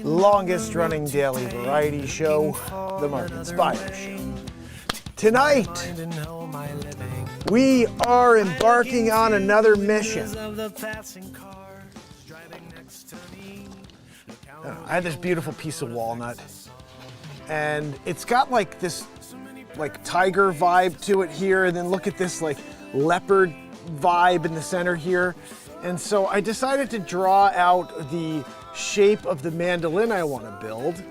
Longest running daily variety show, the MarkinsPires show. Tonight, we are embarking on another mission. I had this beautiful piece of walnut, and it's got like this like tiger vibe to it here, and then look at this like leopard vibe in the center here. And so I decided to draw out the shape of the mandolin I want to build.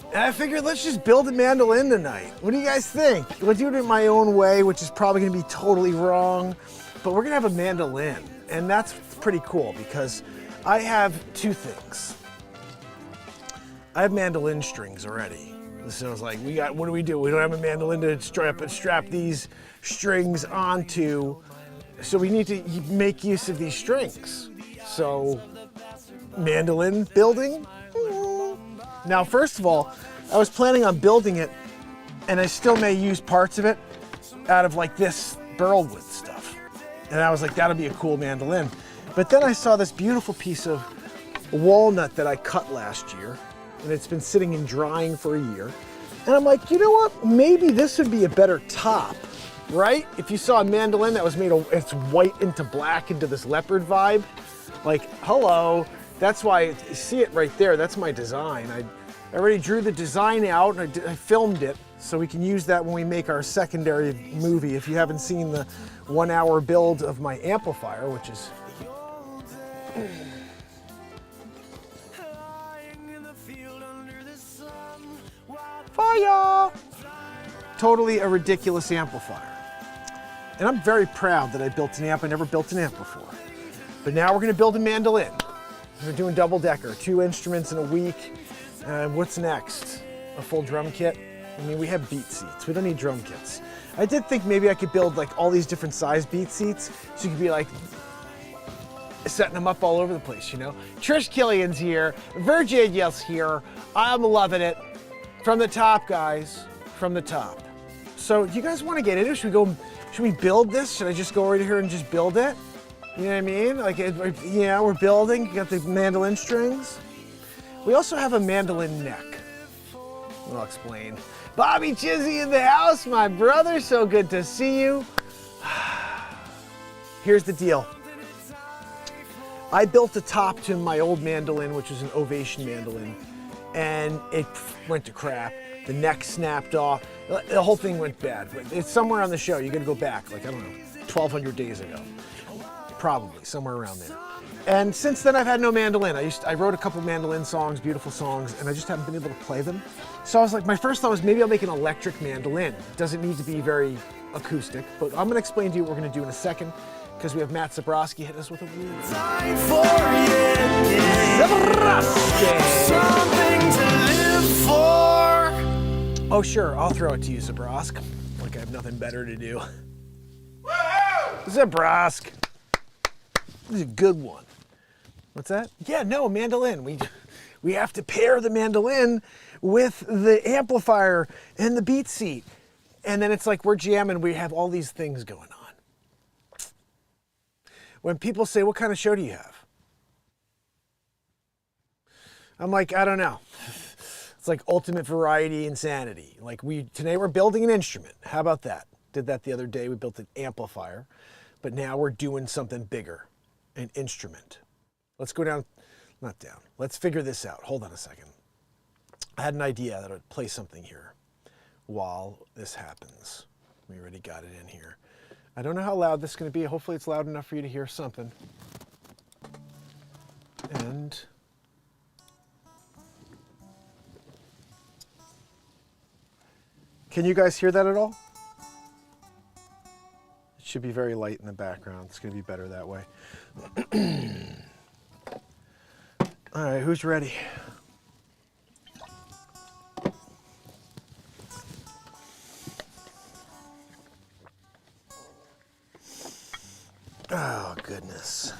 And I figured let's just build a mandolin tonight. What do you guys think? We'll do it in my own way, which is probably gonna be totally wrong, but we're gonna have a mandolin. And that's pretty cool because I have two things. I have mandolin strings already. So I was like, what do? We don't have a mandolin to strap these strings onto. So we need to make use of these strings. So mandolin building? Now, first of all, I was planning on building it, and I still may use parts of it out of like this burlwood stuff. And I was like, that'll be a cool mandolin. But then I saw this beautiful piece of walnut that I cut last year, and it's been sitting and drying for a year. And I'm like, you know what? Maybe this would be a better top, right? If you saw a mandolin that was made of, it's white into black into this leopard vibe, like, hello. That's why you see it right there. That's my design. I already drew the design out and I filmed it so we can use that when we make our secondary movie. If you haven't seen the 1 hour build of my amplifier, which is fire! Totally a ridiculous amplifier. And I'm very proud that I built an amp. I never built an amp before. But now we're gonna build a mandolin. We're doing double decker, 2 instruments in a week. What's next? A full drum kit? I mean, we have beat seats. We don't need drum kits. I did think maybe I could build like all these different size beat seats so you could be like setting them up all over the place, you know? Trish Killian's here, Virginia's here. I'm loving it. From the top, guys, from the top. So do you guys want to get into it? Should we build this? Should I just go right here and just build it? You know what I mean? Like, yeah, we're building. You got the mandolin strings. We also have a mandolin neck. I'll explain. Bobby Chizzy in the house, my brother. So good to see you. Here's the deal. I built a top to my old mandolin, which was an Ovation mandolin, and it went to crap. The neck snapped off. The whole thing went bad. It's somewhere on the show. You got to go back, like, I don't know, 1,200 days ago. Probably, somewhere around there. And since then, I've had no mandolin. I wrote a couple mandolin songs, beautiful songs, and I just haven't been able to play them. So I was like, my first thought was maybe I'll make an electric mandolin. It doesn't need to be very acoustic, but I'm gonna explain to you what we're gonna do in a second, because we have Matt Zabrowski hitting us with a woo. Time for something to live for. Oh sure, I'll throw it to you, Zabrosk. Like I have nothing better to do. Zabrosk. This is a good one. What's that? Yeah, no, mandolin. We have to pair the mandolin with the amplifier and the beat seat. And then it's like we're jamming, we have all these things going on. When people say, what kind of show do you have? I'm like, I don't know. It's like ultimate variety insanity. Like today we're building an instrument. How about that? Did that the other day. We built an amplifier, but now we're doing something bigger. An instrument. Let's go down, not down. Let's figure this out. Hold on a second. I had an idea that I'd play something here while this happens. We already got it in here. I don't know how loud this is going to be. Hopefully it's loud enough for you to hear something. And can you guys hear that at all? It should be very light in the background. It's going to be better that way. All right, who's ready? Oh, goodness.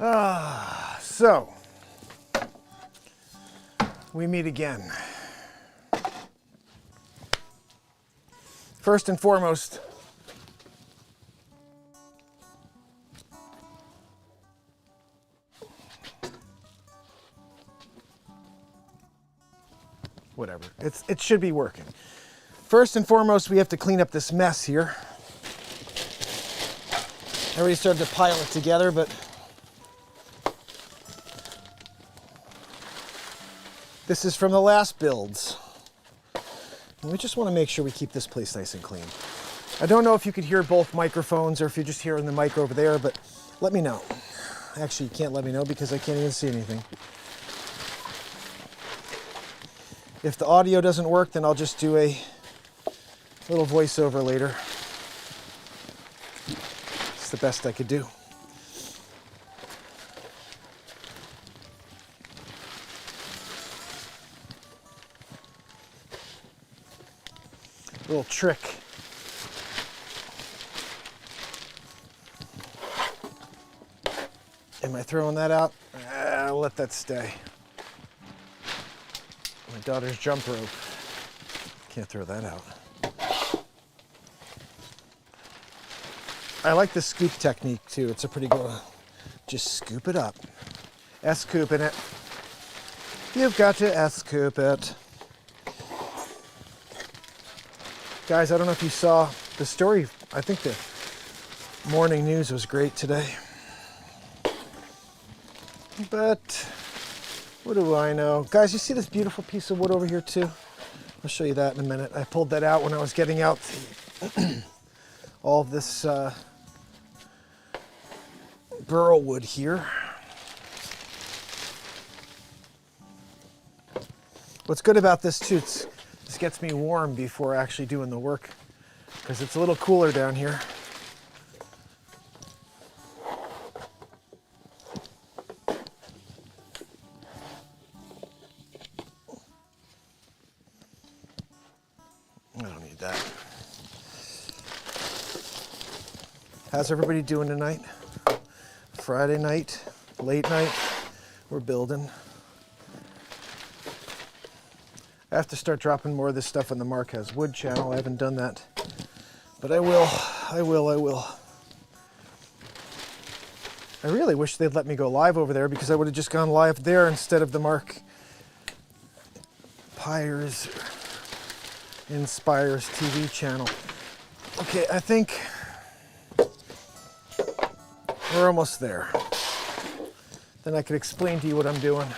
So, we meet again. First and foremost, whatever, it should be working. First and foremost, we have to clean up this mess here. I already started to pile it together, but this is from the last builds. And we just want to make sure we keep this place nice and clean. I don't know if you could hear both microphones or if you're just hearing the mic over there, but let me know. Actually, you can't let me know because I can't even see anything. If the audio doesn't work, then I'll just do a little voiceover later. It's the best I could do. Little trick. Am I throwing that out? I'll let that stay. My daughter's jump rope. Can't throw that out. I like the scoop technique too. It's a pretty good one. Just scoop it up. S-coop in it. You've got to S-coop it. Guys, I don't know if you saw the story. I think the morning news was great today. But what do I know? Guys, you see this beautiful piece of wood over here too? I'll show you that in a minute. I pulled that out when I was getting out all of this burl wood here. What's good about this too, this gets me warm before actually doing the work because it's a little cooler down here. I don't need that. How's everybody doing tonight? Friday night, late night, we're building. I have to start dropping more of this stuff on the Mark Has Wood channel. I haven't done that, but I will. I really wish they'd let me go live over there because I would have just gone live there instead of the MarkinsPires TV channel. Okay, I think we're almost there. Then I could explain to you what I'm doing,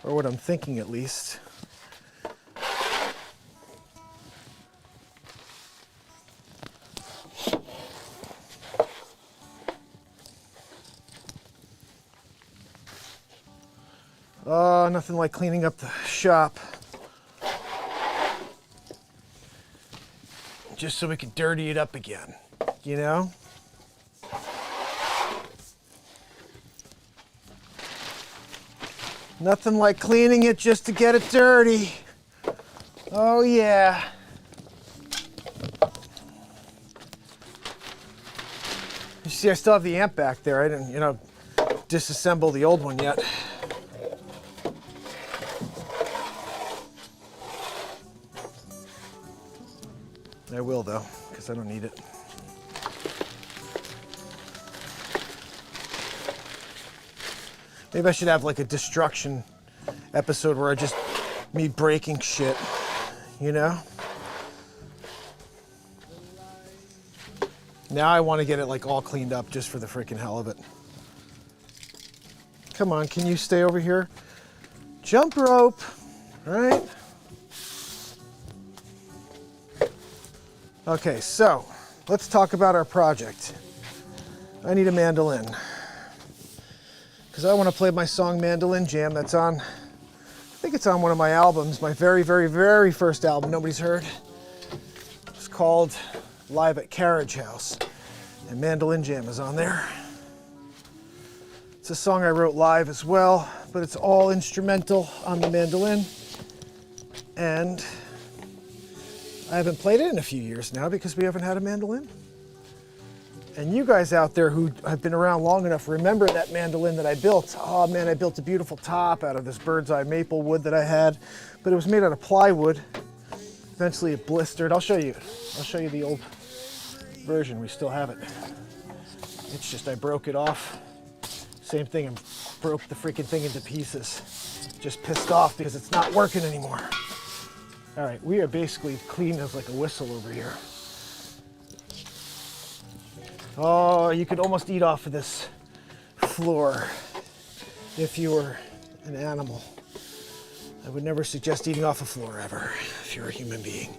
or what I'm thinking at least. Nothing like cleaning up the shop. Just so we could dirty it up again, you know? Nothing like cleaning it just to get it dirty. Oh yeah. You see, I still have the amp back there. I didn't, disassemble the old one yet. I will though, because I don't need it. Maybe I should have like a destruction episode where I just me breaking shit, you know? Now I want to get it like all cleaned up just for the freaking hell of it. Come on, can you stay over here? Jump rope, right? Okay, so let's talk about our project. I need a mandolin because I want to play my song Mandolin Jam that's on, I think it's on one of my albums, my very, very, very first album nobody's heard. It's called Live at Carriage House, and Mandolin Jam is on there. It's a song I wrote live as well, but it's all instrumental on the mandolin, and I haven't played it in a few years now because we haven't had a mandolin. And you guys out there who have been around long enough remember that mandolin that I built. Oh man, I built a beautiful top out of this bird's eye maple wood that I had, but it was made out of plywood. Eventually it blistered. I'll show you the old version. We still have it. It's just I broke it off. Same thing, I broke the freaking thing into pieces. Just pissed off because it's not working anymore. All right, we are basically clean as like a whistle over here. Oh, you could almost eat off of this floor if you were an animal. I would never suggest eating off a floor ever if you're a human being.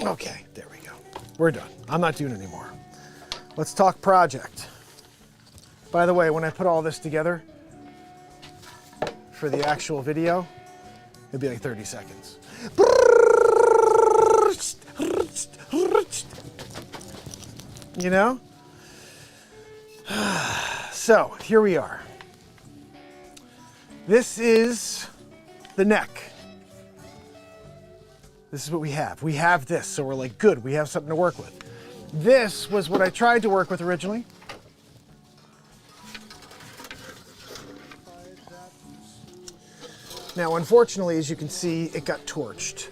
Okay, there we go. We're done. I'm not doing it anymore. Let's talk project. By the way, when I put all this together for the actual video, it'd be like 30 seconds. You know? So, here we are. This is the neck. This is what we have. We have this, so we're like, good, we have something to work with. This was what I tried to work with originally. Now, unfortunately, as you can see, it got torched.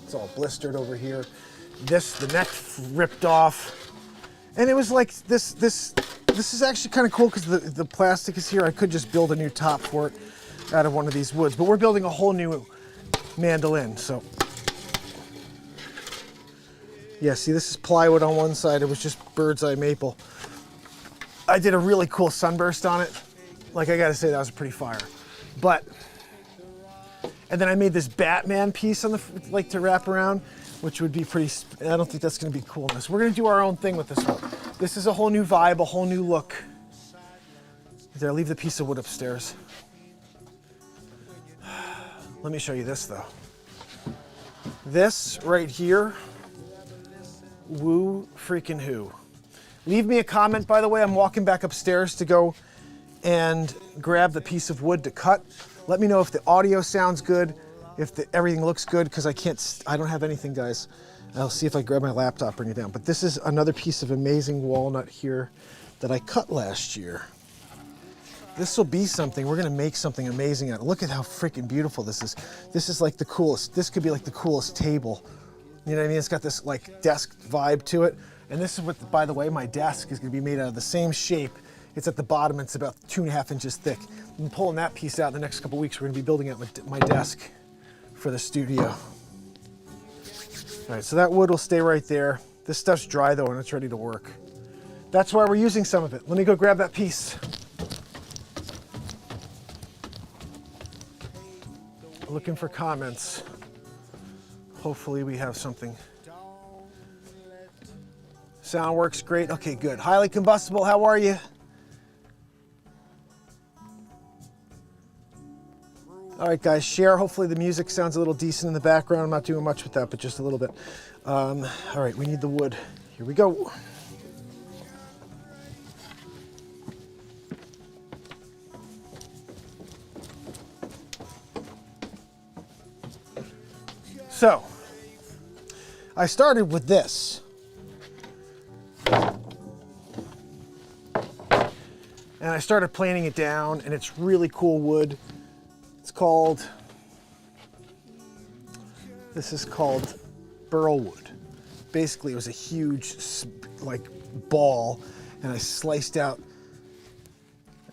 It's all blistered over here. The neck ripped off. And it was like, this is actually kind of cool because the plastic is here. I could just build a new top for it out of one of these woods, but we're building a whole new mandolin, so. Yeah, see, this is plywood on one side. It was just bird's eye maple. I did a really cool sunburst on it. Like, I gotta say, that was pretty fire. And then I made this Batman piece on the, like, to wrap around, which would be pretty, I don't think that's gonna be coolness. We're gonna do our own thing with this one. This is a whole new vibe, a whole new look. Did I leave the piece of wood upstairs? Let me show you this though. This right here, woo freaking who. Leave me a comment, by the way. I'm walking back upstairs to go and grab the piece of wood to cut. Let me know if the audio sounds good, if everything looks good, because I don't have anything, guys. I'll see if I grab my laptop, bring it down. But this is another piece of amazing walnut here that I cut last year. This will be something, we're gonna make something amazing out of it. Look at how freaking beautiful this is. This is like the coolest, this could be like the coolest table. You know what I mean? It's got this like desk vibe to it. And this is what, by the way, my desk is gonna be made out of the same shape. It's at the bottom, it's about 2.5 inches thick. I'm pulling that piece out in the next couple weeks. We're gonna be building out my desk for the studio. All right, so that wood will stay right there. This stuff's dry though, and it's ready to work. That's why we're using some of it. Let me go grab that piece. Looking for comments. Hopefully we have something. Sound works great. Okay, good. Highly combustible, how are you? All right, guys, share. Hopefully the music sounds a little decent in the background. I'm not doing much with that, but just a little bit. All right, we need the wood. Here we go. So, I started with this. And I started planing it down, and it's really cool wood. It's called, this is called burl wood. Basically, it was a huge, like, ball, and I sliced out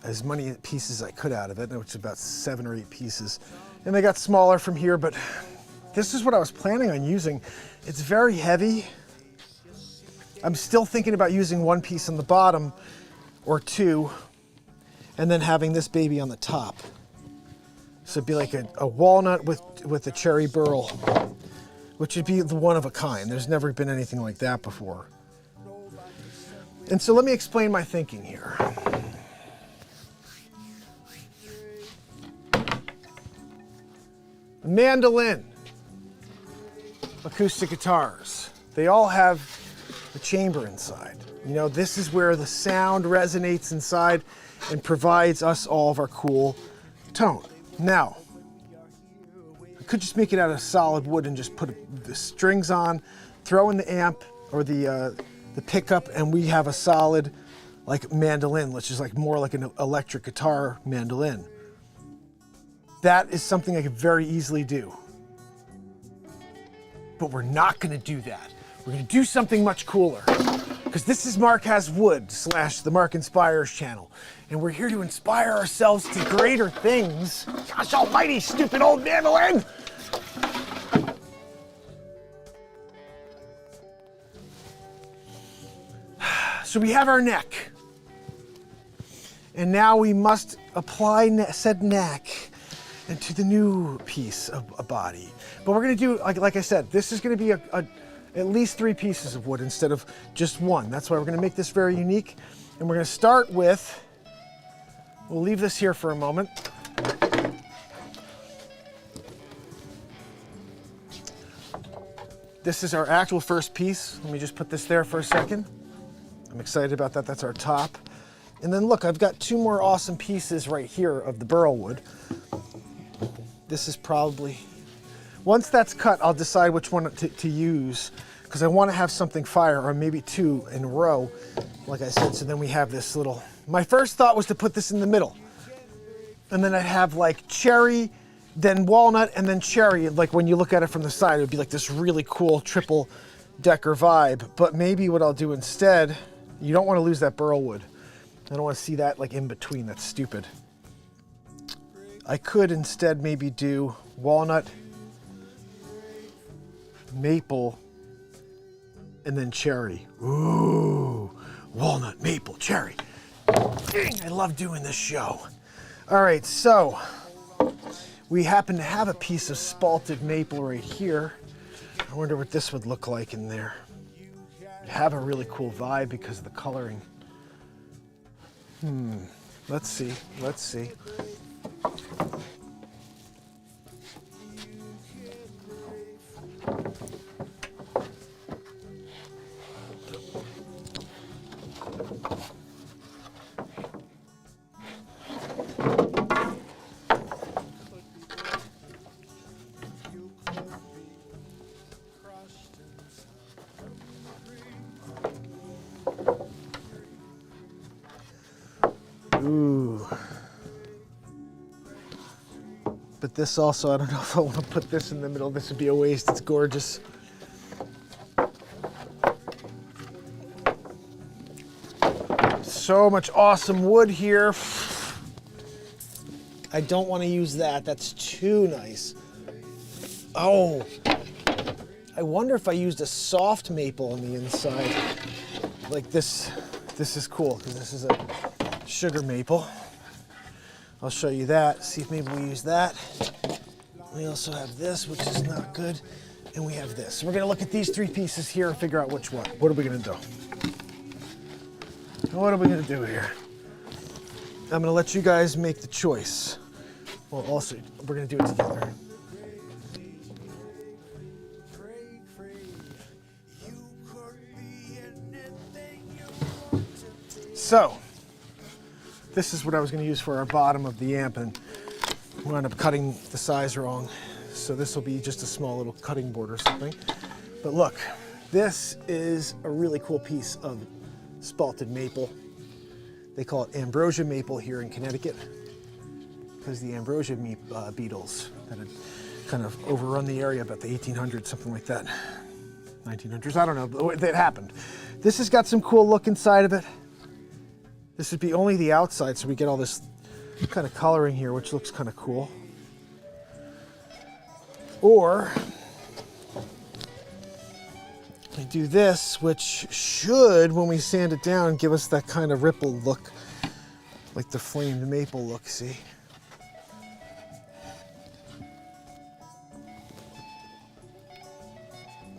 as many pieces as I could out of it, which is about 7 or 8 pieces. And they got smaller from here, but this is what I was planning on using. It's very heavy. I'm still thinking about using 1 piece on the bottom or 2, and then having this baby on the top. So it'd be like a walnut with a cherry burl, which would be the one of a kind. There's never been anything like that before. And so let me explain my thinking here. Mandolin, acoustic guitars, they all have a chamber inside. You know, this is where the sound resonates inside and provides us all of our cool tone. Now, could just make it out of solid wood and just put the strings on, throw in the amp or the pickup, and we have a solid like mandolin, which is like more like an electric guitar mandolin. That is something I could very easily do. But we're not gonna do that. We're gonna do something much cooler. Because this is Mark Has Wood / the MarkinsPires channel. And we're here to inspire ourselves to greater things. Gosh almighty, stupid old mandolin! So we have our neck. And now we must apply said neck into the new piece of a body. But we're gonna do, like I said, this is gonna be at least 3 pieces of wood instead of just one. That's why we're gonna make this very unique. And we're gonna start with, we'll leave this here for a moment. This is our actual first piece. Let me just put this there for a second. I'm excited about that, that's our top. And then look, I've got 2 more awesome pieces right here of the burl wood. This is probably, once that's cut, I'll decide which one to use, because I want to have something fire, or maybe 2 in a row, like I said. So then we have this little, my first thought was to put this in the middle. And then I'd have like cherry, then walnut, and then cherry. Like when you look at it from the side, it would be like this really cool triple decker vibe. But maybe what I'll do instead, you don't want to lose that burl wood. I don't want to see that like in between, that's stupid. I could instead maybe do walnut, maple, and then cherry. Ooh, walnut, maple, cherry. Dang, I love doing this show. All right, so we happen to have a piece of spalted maple right here. I wonder what this would look like in there. It'd have a really cool vibe because of the coloring. Let's see, let's see. Ooh. But this also, I don't know if I want to put this in the middle. This would be a waste. It's gorgeous. So much awesome wood here. I don't want to use that. That's too nice. Oh, I wonder if I used a soft maple on the inside. Like this. This is cool because this is a sugar maple. I'll show you that. See if maybe we use that. We also have this, which is not good. And we have this. We're gonna look at these 3 pieces here and figure out which one. What are we gonna do? What are we gonna do here? I'm gonna let you guys make the choice. Well, also, we're gonna do it together. So, this is what I was going to use for our bottom of the amp, and we wound up cutting the size wrong. So this will be just a small little cutting board or something. But look, this is a really cool piece of spalted maple. They call it ambrosia maple here in Connecticut, because the ambrosia beetles that had kind of overrun the area about the 1800s, something like that. 1900s, I don't know, but it happened. This has got some cool look inside of it. This would be only the outside, so we get all this kind of coloring here, which looks kind of cool. Or we do this, which should, when we sand it down, give us that kind of ripple look, like the flamed maple look, see?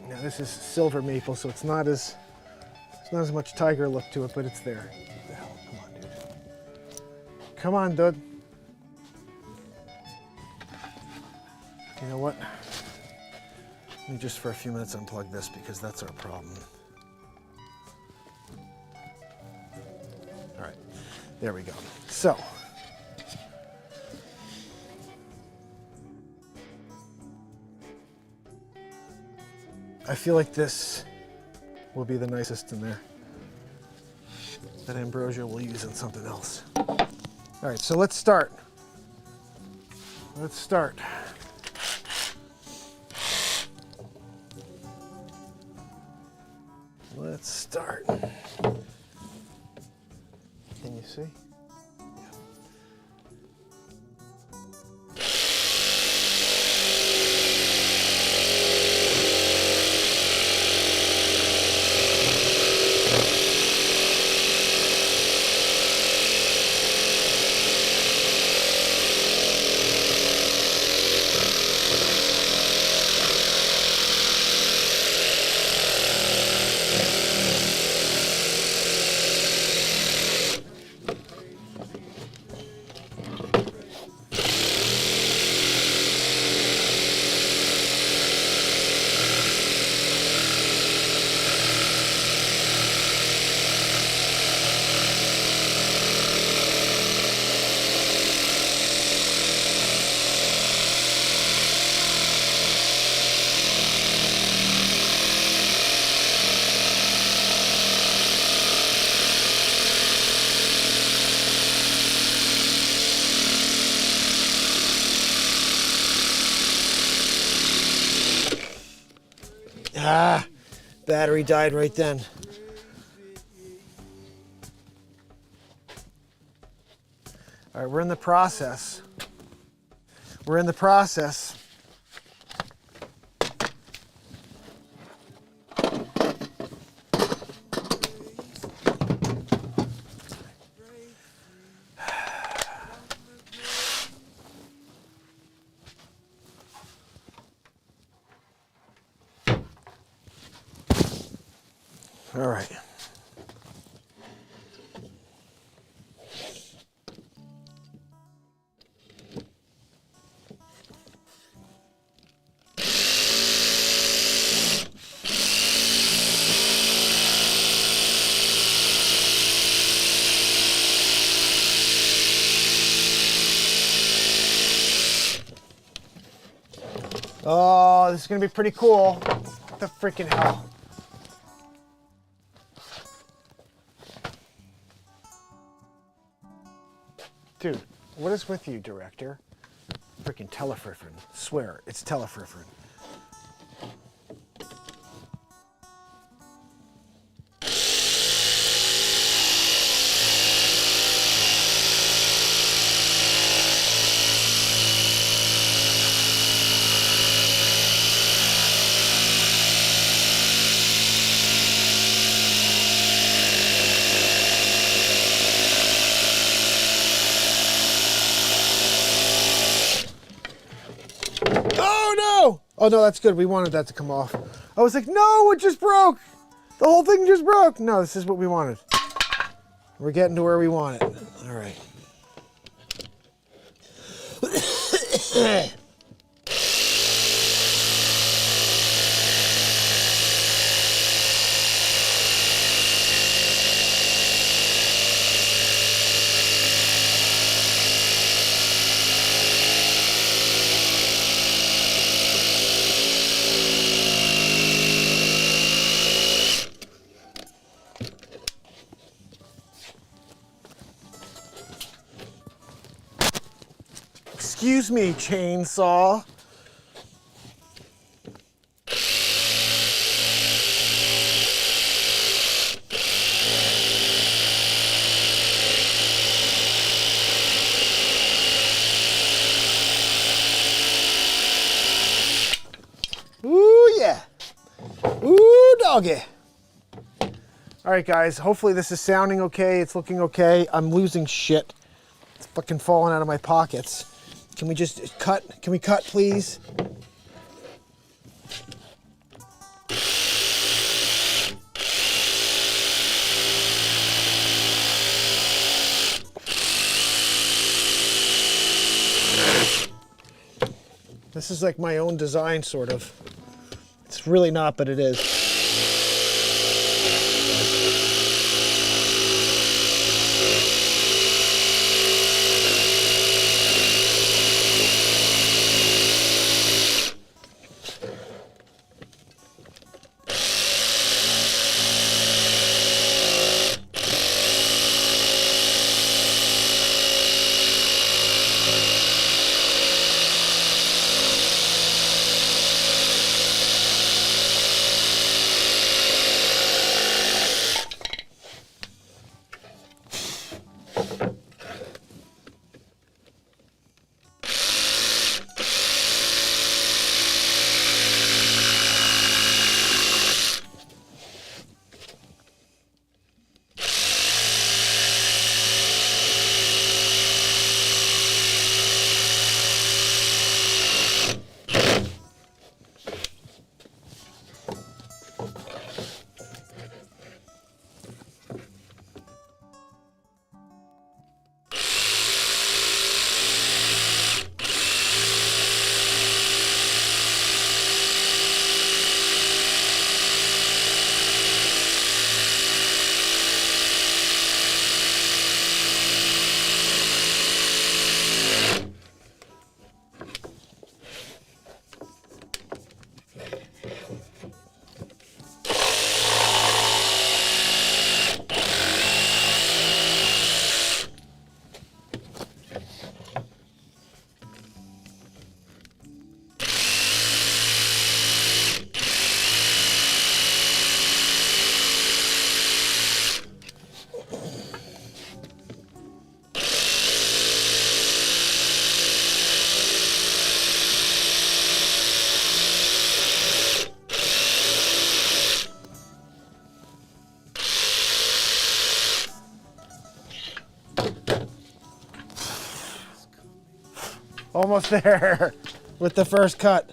Now this is silver maple, so it's not as much tiger look to it, but it's there. What the hell? Come on, dude. Come on, dude. You know what? Let me just for a few minutes unplug this because that's our problem. All right, there we go. So, I feel like this will be the nicest in there. That ambrosia we'll use in something else. All right, so let's start. Let's start. Let's start. Can you see? Ah, battery died right then. All right, we're in the process. We're in the process. All right. Oh, this is gonna be pretty cool. What the freaking hell? Dude, what is with you, director? Freaking telefriffin. Swear, it's telefriffin. Oh no, that's good. We wanted that to come off. I was like, no, it just broke. The whole thing just broke. No, this is what we wanted. We're getting to where we want it. All right. Excuse me, chainsaw. Ooh, yeah. Ooh, doggy. All right, guys, hopefully this is sounding okay. It's looking okay. I'm losing shit. It's fucking falling out of my pockets. Can we just cut? Can we cut, please? This is like my own design, sort of. It's really not, but it is. Almost there with the first cut.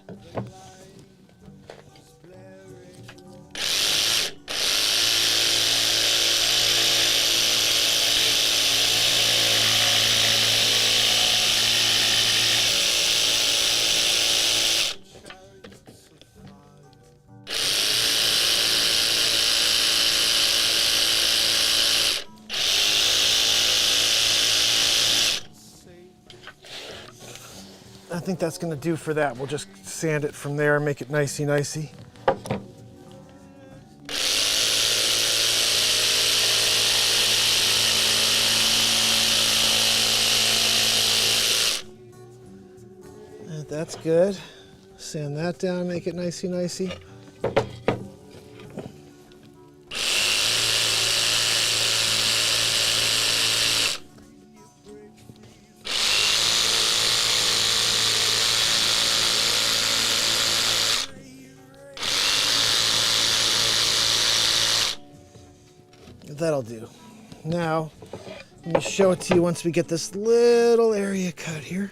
I think that's gonna do for that. We'll just sand it from there and make it nicey. That's good. Sand that down, make it nicey. That'll do. Now, let me show it to you once we get this little area cut here.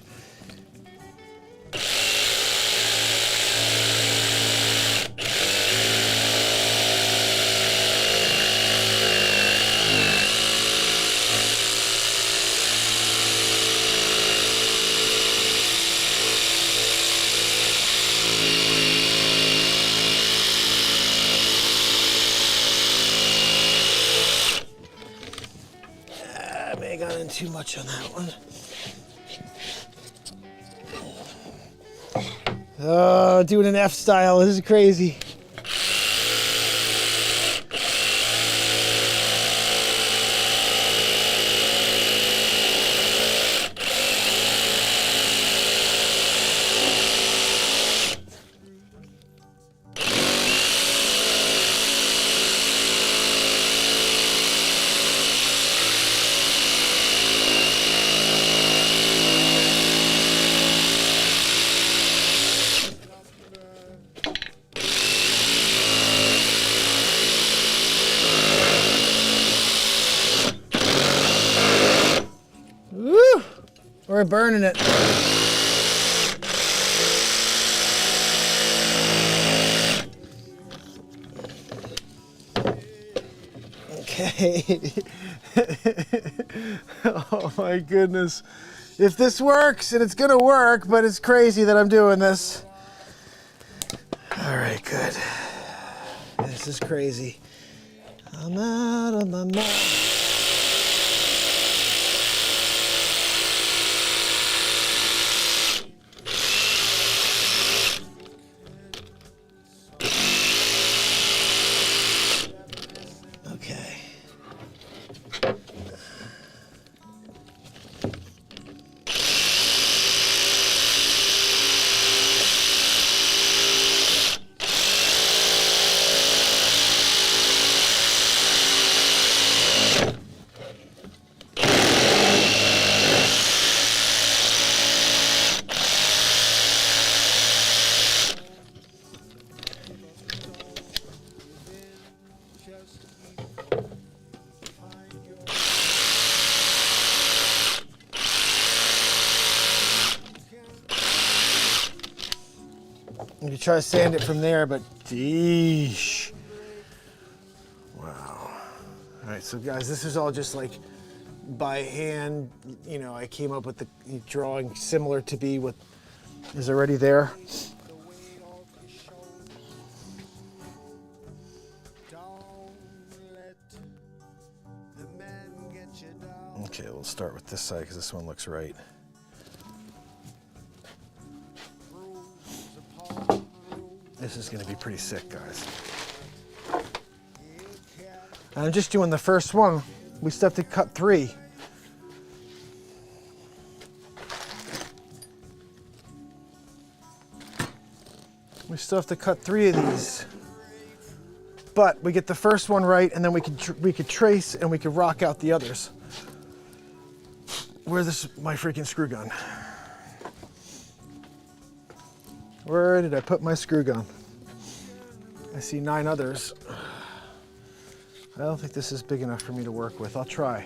I got in too much on that one. Oh, doing an F style, this is crazy. We're burning it. Okay. Oh my goodness. If this works, and it's gonna work, but it's crazy that I'm doing this. All right, good. This is crazy. I'm out of my mind. You can try to sand it from there, but geesh. Wow. All right, so guys, this is all just like by hand. You know, I came up with the drawing similar to be what is already there. Okay, we'll start with this side because this one looks right. This is going to be pretty sick, guys. I'm just doing the first one. We still have to cut 3. We still have to cut 3 of these. But we get the first one right, and then we could trace and we could rock out the others. Where's my freaking screw gun? Where did I put my screw gun? I see 9 others. I don't think this is big enough for me to work with. I'll try.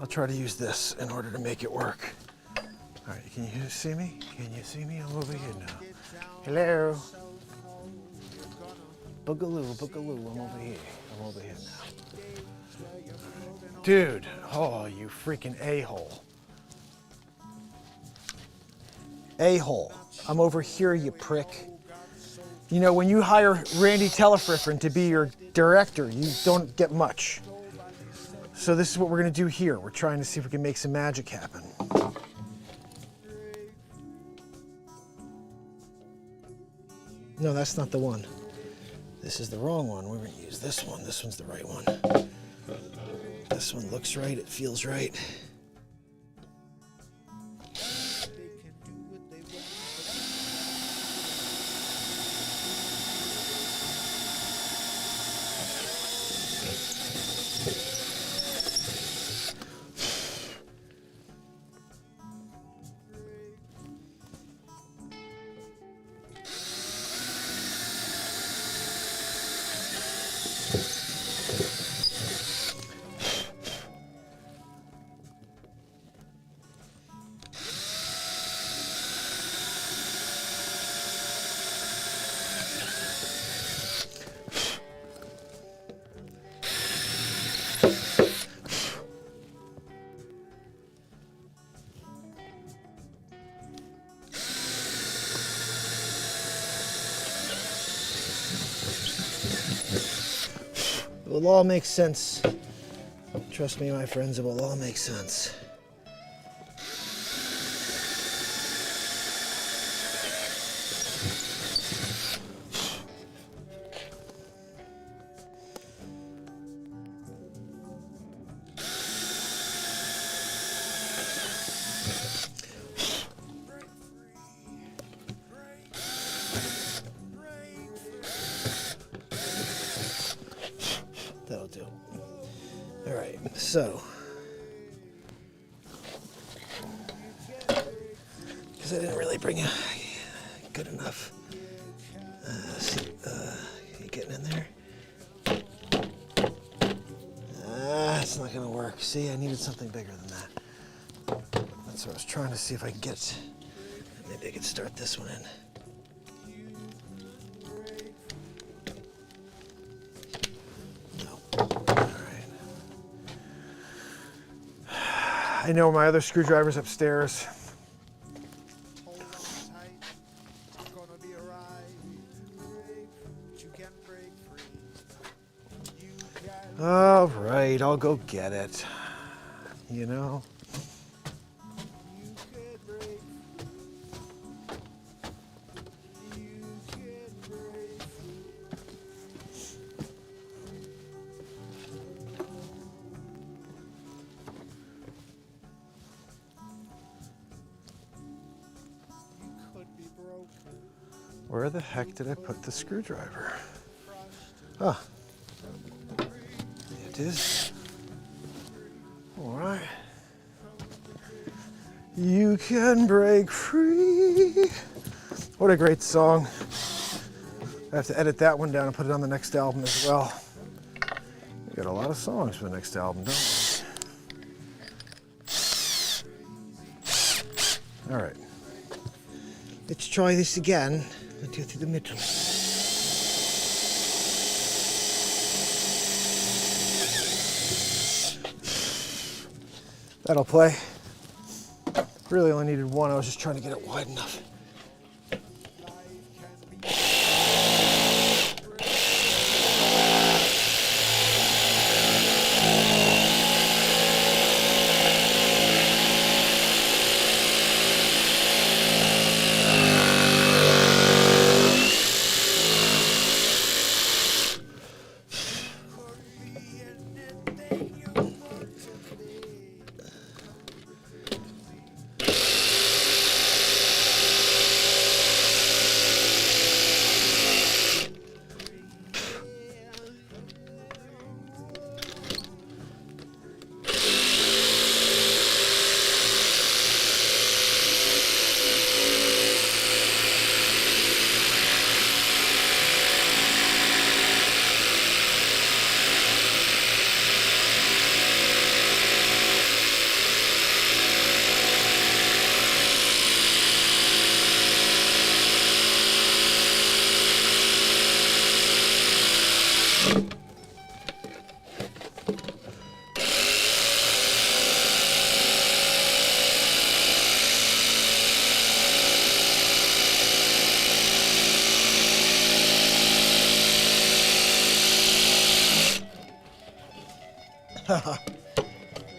I'll try to use this in order to make it work. All right, can you see me? Can you see me? I'm over here now. Hello. Boogaloo, boogaloo, I'm over here. I'm over here now. Dude, oh, you freaking a-hole. A-hole. I'm over here, you prick. You know, when you hire Randy Telefriffin to be your director, you don't get much. So this is what we're gonna do here. We're trying to see if we can make some magic happen. No, that's not the one. This is the wrong one. We're gonna use this one. This one's the right one. This one looks right, it feels right. It will all make sense. Trust me, my friends, it will all make sense. That'll do. All right, so, because I didn't really bring a good enough. You getting in there? It's not gonna work. See, I needed something bigger than that. That's what I was trying to see if I could get. Maybe I could start this one in. I know my other screwdriver's upstairs. All right, I'll go get it. You know? Where the heck did I put the screwdriver? Ah, it is. All right. You can break free. What a great song. I have to edit that one down and put it on the next album as well. We got a lot of songs for the next album, don't we? All right. Let's try this again. Let's go to the middle. That'll play. Really only needed one. I was just trying to get it wide enough.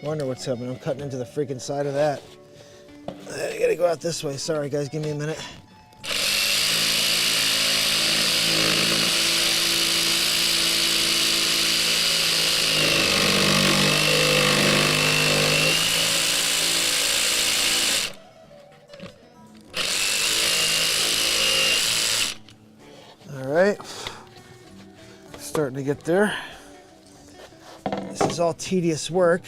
Wonder what's happening. I'm cutting into the freaking side of that. I gotta go out this way. Sorry, guys. Give me a minute. All right. Starting to get there. This is all tedious work.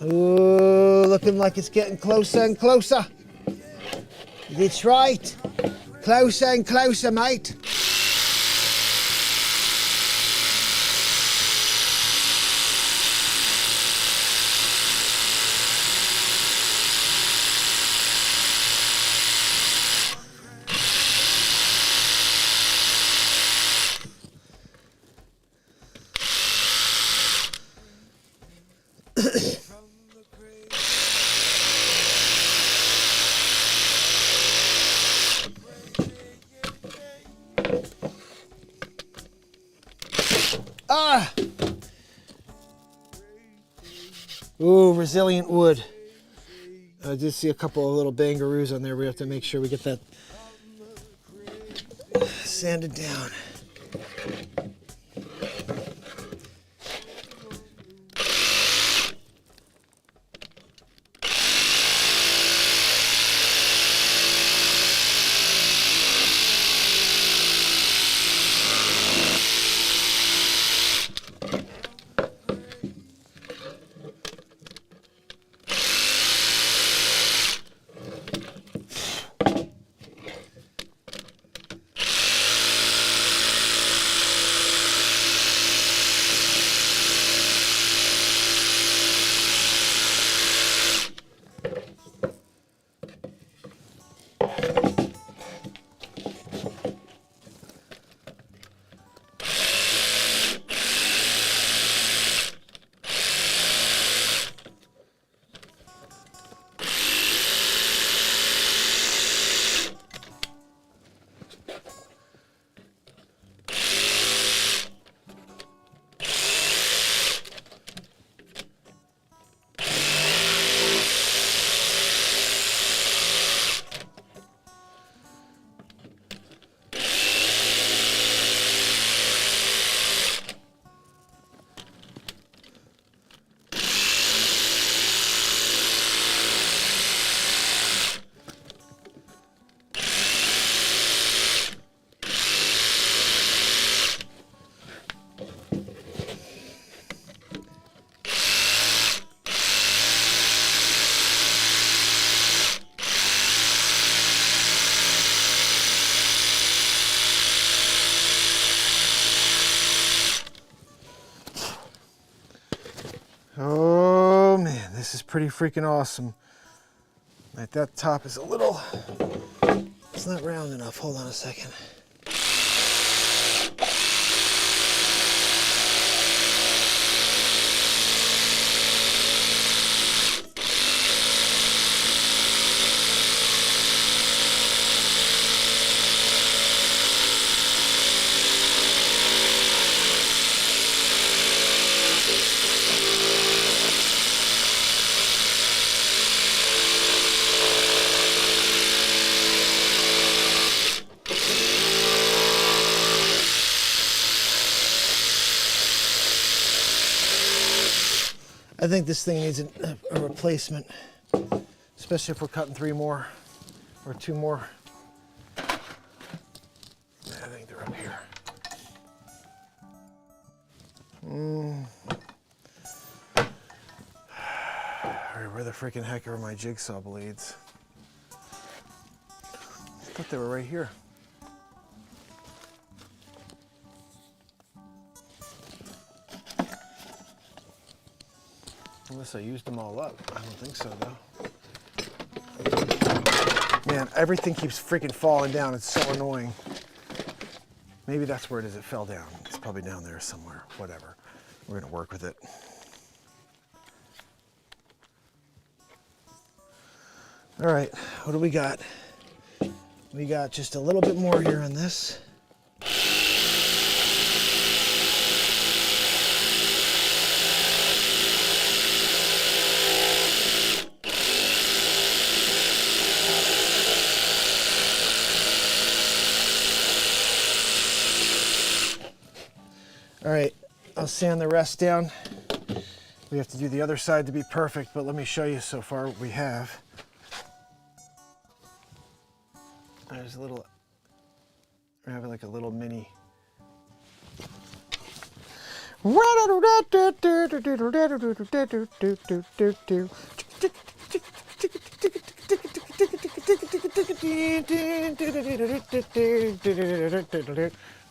Ooh, looking like it's getting closer and closer. That's right. Closer and closer, mate. Ah! Ooh, resilient wood. I did see a couple of little bangaroos on there. We have to make sure we get that sanded down. Oh man, this is pretty freaking awesome. Like that top is a little, it's not round enough. Hold on a second. I think this thing needs a replacement, especially if we're cutting 3 more or 2 more. I think they're up here. All right, where the freaking heck are my jigsaw blades? I thought they were right here. Unless I used them all up. I don't think so, though. Man, everything keeps freaking falling down. It's so annoying. Maybe that's where it is. It fell down. It's probably down there somewhere. Whatever. We're going to work with it. All right, what do we got? We got just a little bit more here on this. All right, I'll sand the rest down. We have to do the other side to be perfect, but let me show you so far what we have. There's a little, we have like a little mini.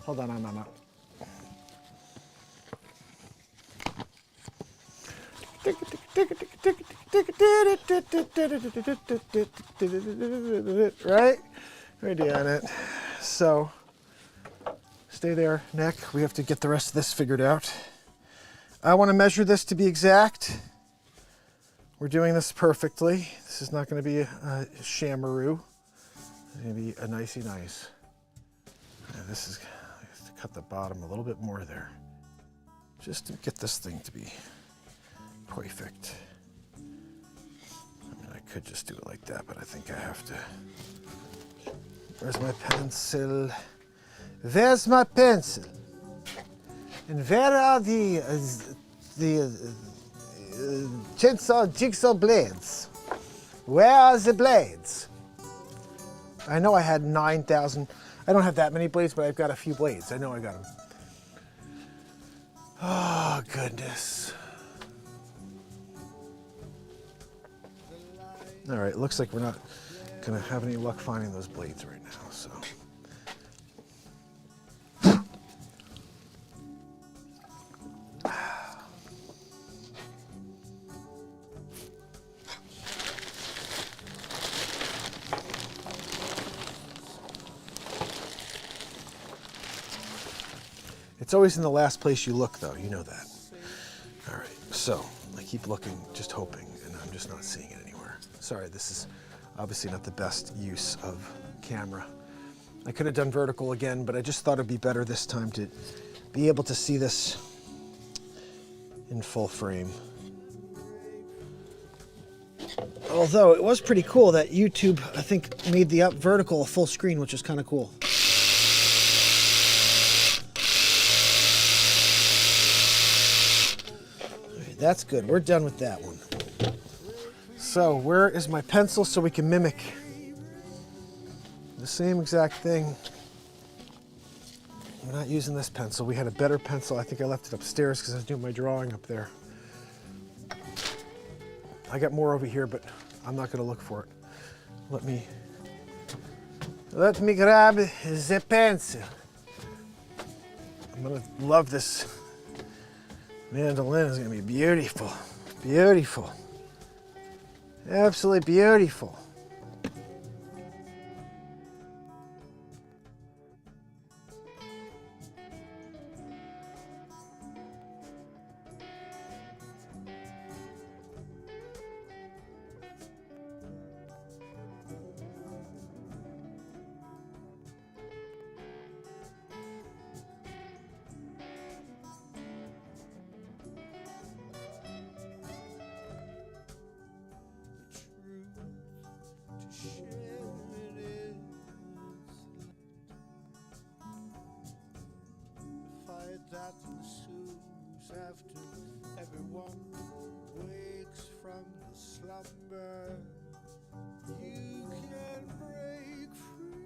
Hold on, I'm not. Right? We're doing it. So, stay there, neck. We have to get the rest of this figured out. I want to measure this to be exact. We're doing this perfectly. This is not going to be a shamaroo. It's going to be a nicey nice. And this is, I have to cut the bottom a little bit more there. Just to get this thing to be perfect. I mean, I could just do it like that, but I think I have to. Where's my pencil? Where's my pencil? And where are the jigsaw blades? Where are the blades? I know I had 9,000. I don't have that many blades, but I've got a few blades. I know I got them. Oh, goodness. All right, looks like we're not gonna have any luck finding those blades right now, so. It's always in the last place you look, though, you know that. All right, so I keep looking, just hoping, and I'm just not seeing it anywhere. Sorry, this is obviously not the best use of camera. I could have done vertical again, but I just thought it'd be better this time to be able to see this in full frame. Although it was pretty cool that YouTube, I think, made the up vertical a full screen, which is kind of cool. That's good. We're done with that one. So where is my pencil so we can mimic the same exact thing? We're not using this pencil. We had a better pencil. I think I left it upstairs because I was doing my drawing up there. I got more over here, but I'm not going to look for it. Let me grab the pencil. I'm going to love this. Mandolin is going to be beautiful, beautiful, absolutely beautiful. That ensues after everyone wakes from the slumber. You can break free.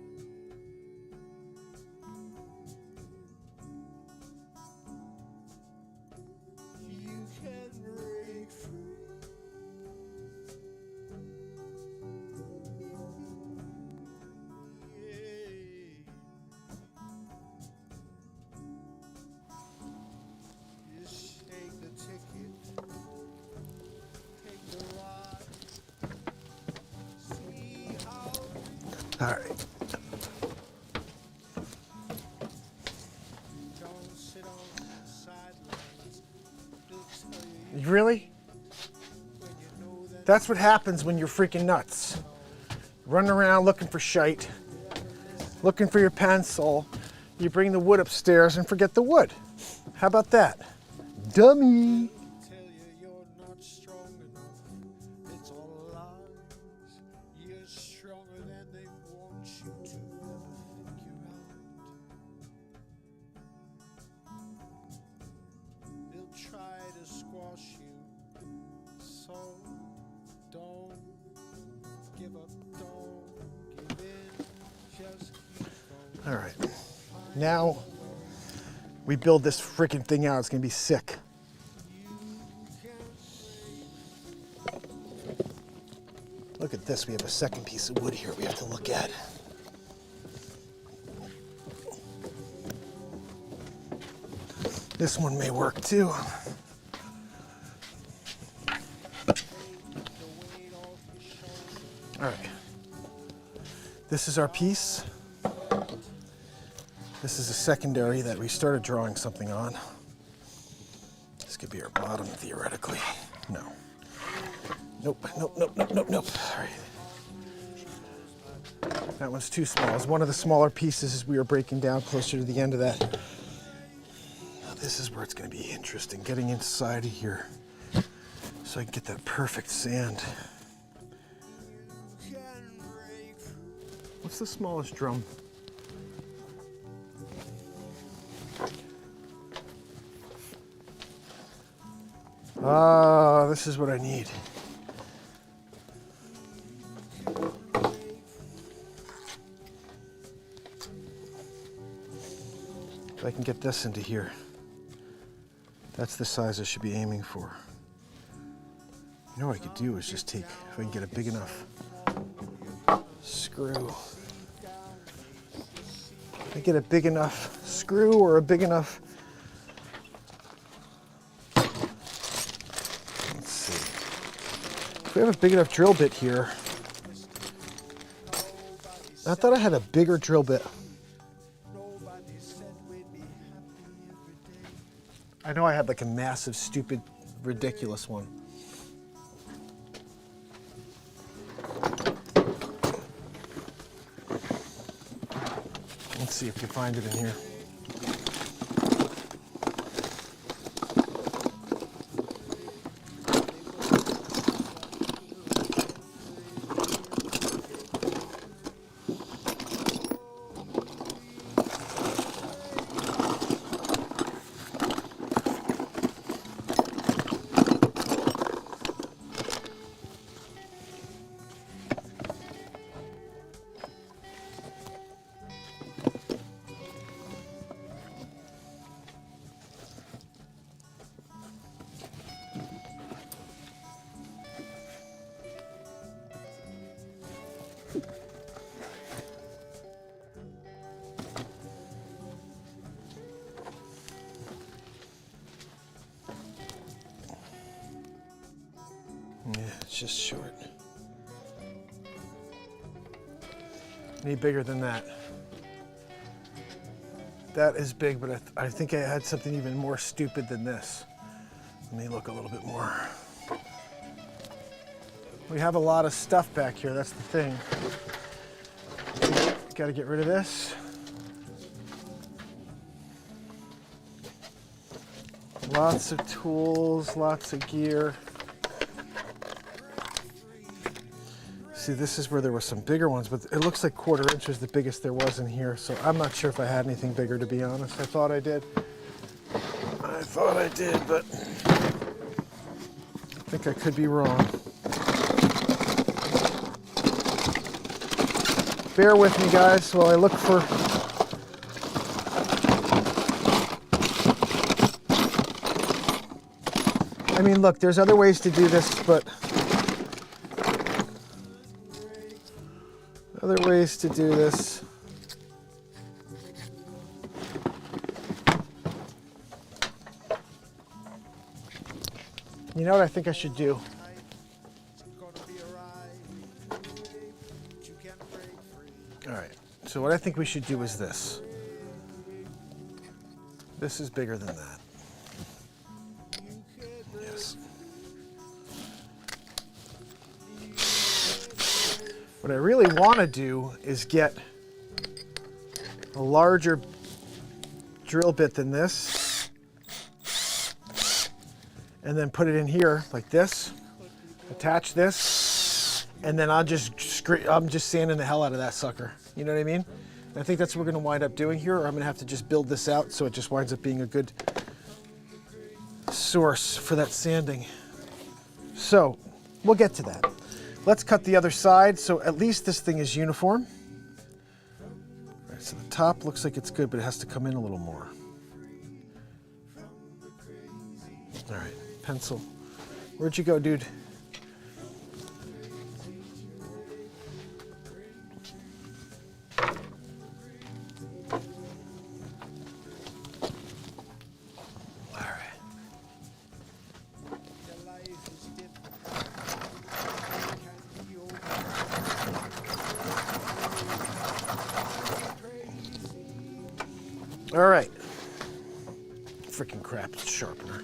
You can break free. All right. Don't sit on the sidelines. They'll tell you Really? when you know that That's what happens when you're freaking nuts. Running around looking for shite, looking for your pencil. You bring the wood upstairs and forget the wood. How about that? Dummy. tell you you're not strong enough. It's all lies. You're stronger than they want you to ever figure out. They'll try to squash you. So don't give up, don't give in. Just keep going. All right. Now we build this freaking thing out. It's gonna be sick. Look at this. We have a second piece of wood here we have to look at. This one may work too. All right. This is our piece. This is a secondary that we started drawing something on. This could be our bottom theoretically. No. Nope, nope, nope, nope, nope, nope. All right. That one's too small. It's one of the smaller pieces as we were breaking down closer to the end of that. Now this is where it's going to be interesting, getting inside of here so I can get that perfect sand. What's the smallest drum? Ah, this is what I need. If I can get this into here, that's the size I should be aiming for. You know what I could do is just take, if I can get a big enough screw. If I get a big enough screw or a big enough, let's see. If we have a big enough drill bit here, I thought I had a bigger drill bit. I know I had like a massive, stupid, ridiculous one. Let's see if you find it in here. Yeah, it's just short. Any bigger than that. That is big, but I think I had something even more stupid than this. Let me look a little bit more. We have a lot of stuff back here, that's the thing. Got to get rid of this. Lots of tools, lots of gear. See, this is where there were some bigger ones, but it looks like 1/4 inch was the biggest there was in here, so I'm not sure if I had anything bigger, to be honest. I thought I did. But I think I could be wrong. Bear with me, guys, while I look for... I mean, look, there's other ways to do this, but... Other ways to do this. You know what I think I should do? So what I think we should do is this. This is bigger than that. Yes. What I really want to do is get a larger drill bit than this, and then put it in here like this, attach this, and then I'm just sanding the hell out of that sucker. You know what I mean? And I think that's what we're gonna wind up doing here, or I'm gonna have to just build this out so it just winds up being a good source for that sanding. So we'll get to that. Let's cut the other side so at least this thing is uniform. All right, so the top looks like it's good, but it has to come in a little more. All right, pencil. Where'd you go, dude? All right. Freaking crap, it's sharpener.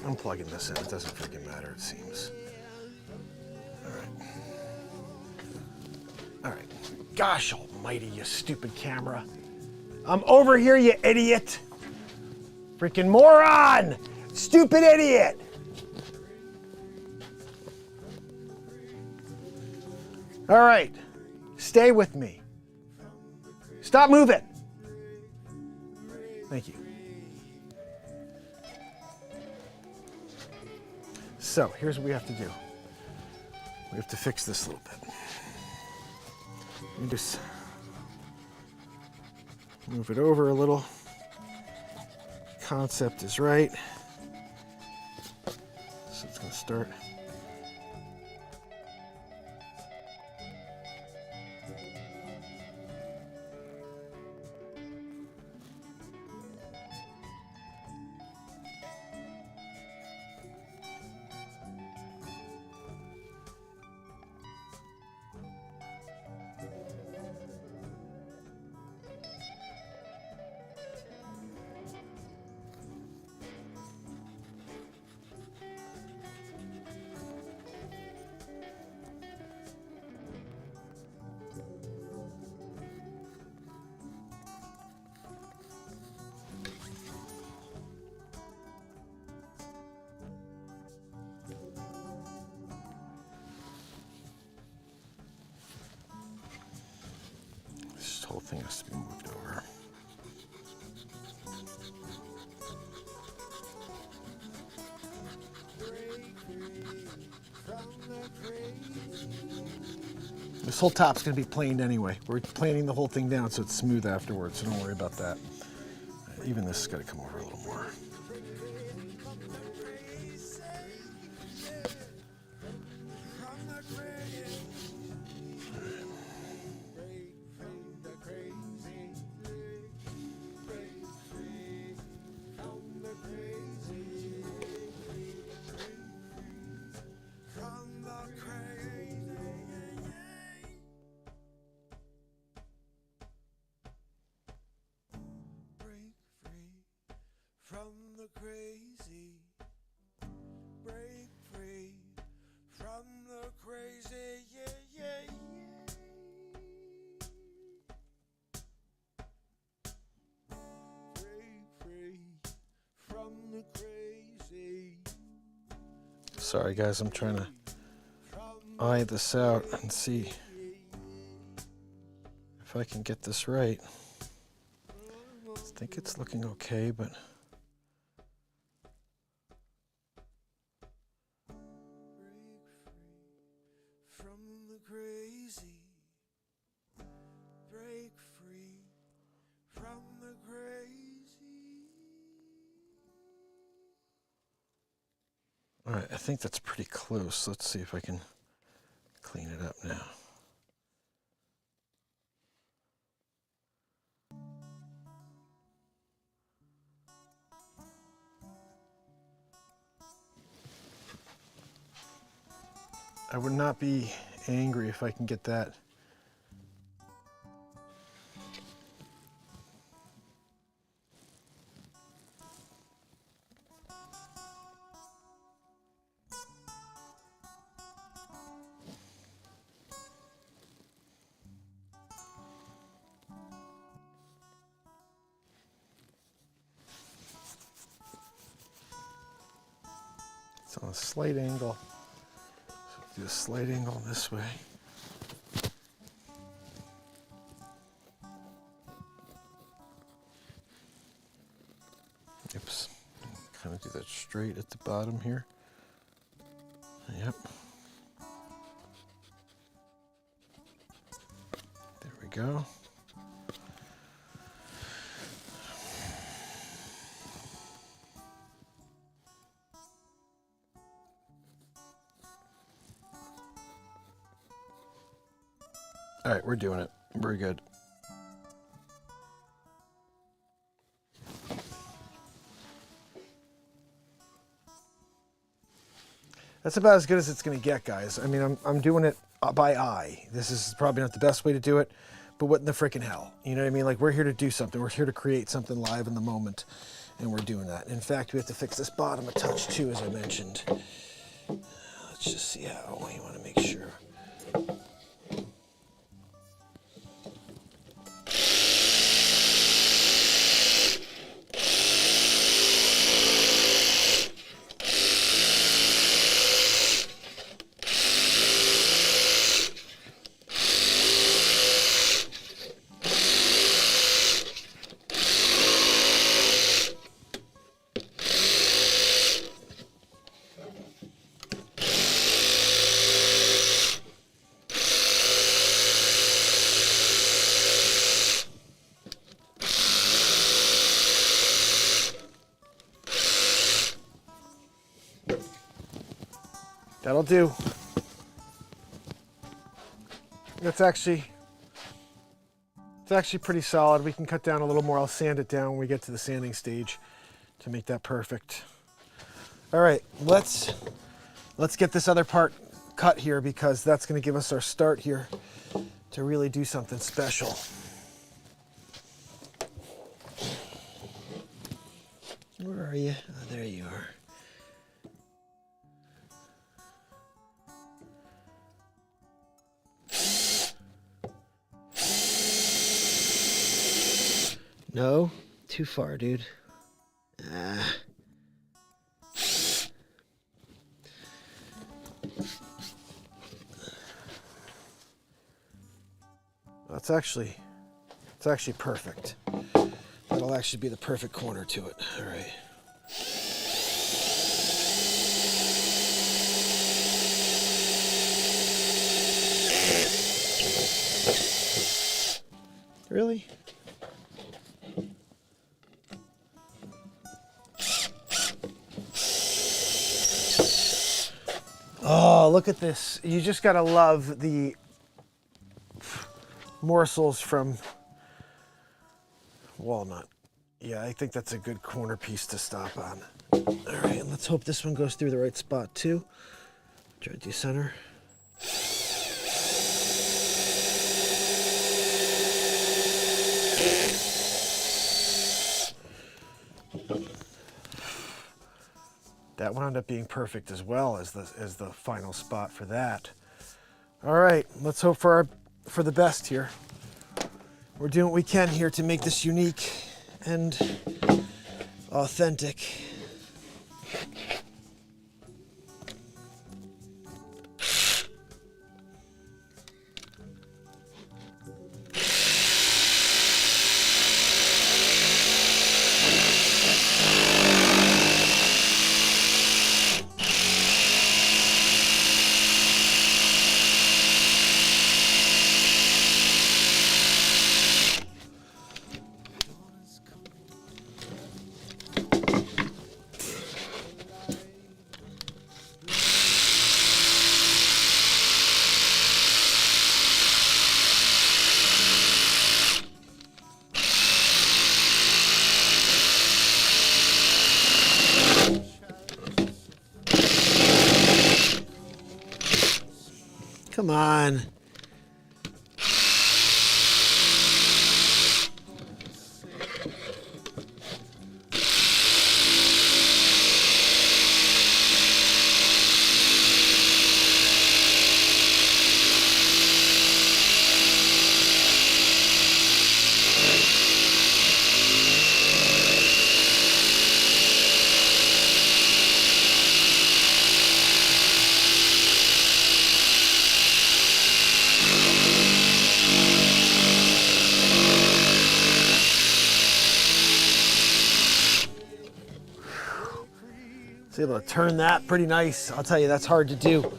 I'm plugging this in, it doesn't freaking matter, it seems. All right. Gosh almighty, you stupid camera. I'm over here, you idiot. Freaking moron. Stupid idiot. All right. Stay with me. Stop moving. Thank you. So here's what we have to do. We have to fix this a little bit. You just move it over a little. Concept is right. So it's going to start. This whole thing has to be moved over. This whole top's going to be planed anyway. We're planing the whole thing down so it's smooth afterwards, so don't worry about that. Even this has got to come over a little more. From the crazy, break free from the crazy, yeah, yeah, yeah. Break free from the crazy. Sorry guys, I'm trying to eye this out and see if I can get this right. I think it's looking okay, but crazy, break free from the crazy. All right, I think that's pretty close. Let's see if I can clean it up now. I would not be angry if I can get that. It's on a slight angle. So do a slight angle this way. Oops. Kind of do that straight at the bottom here. Yep. There we go. All right, we're doing it. We're good. That's about as good as it's going to get, guys. I mean, I'm doing it by eye. This is probably not the best way to do it, but what in the freaking hell? You know what I mean? Like, we're here to do something. We're here to create something live in the moment, and we're doing that. In fact, we have to fix this bottom a touch too, as I mentioned. Let's just see how you want to make sure. That'll do. It's actually pretty solid. We can cut down a little more. I'll sand it down when we get to the sanding stage to make that perfect. All right, let's get this other part cut here, because that's going to give us our start here to really do something special. Where are you? Oh, there you are. No, too far, dude. It's actually perfect. That'll actually be the perfect corner to it. All right. Really? Oh, look at this. You just gotta love the morsels from walnut. Yeah, I think that's a good corner piece to stop on. All right, let's hope this one goes through the right spot too. Try to do center. That wound up being perfect as well as the final spot for that. All right, let's hope for the best here. We're doing what we can here to make this unique and authentic. Come on. Was able to turn that pretty nice. I'll tell you, that's hard to do.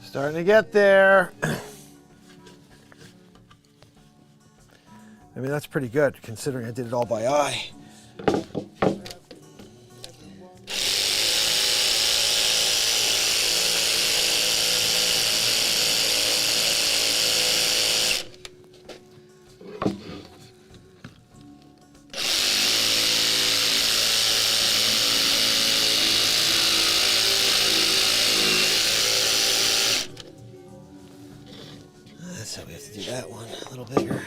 Starting to get there. I mean, that's pretty good considering I did it all by eye. So we have to do that one a little bigger.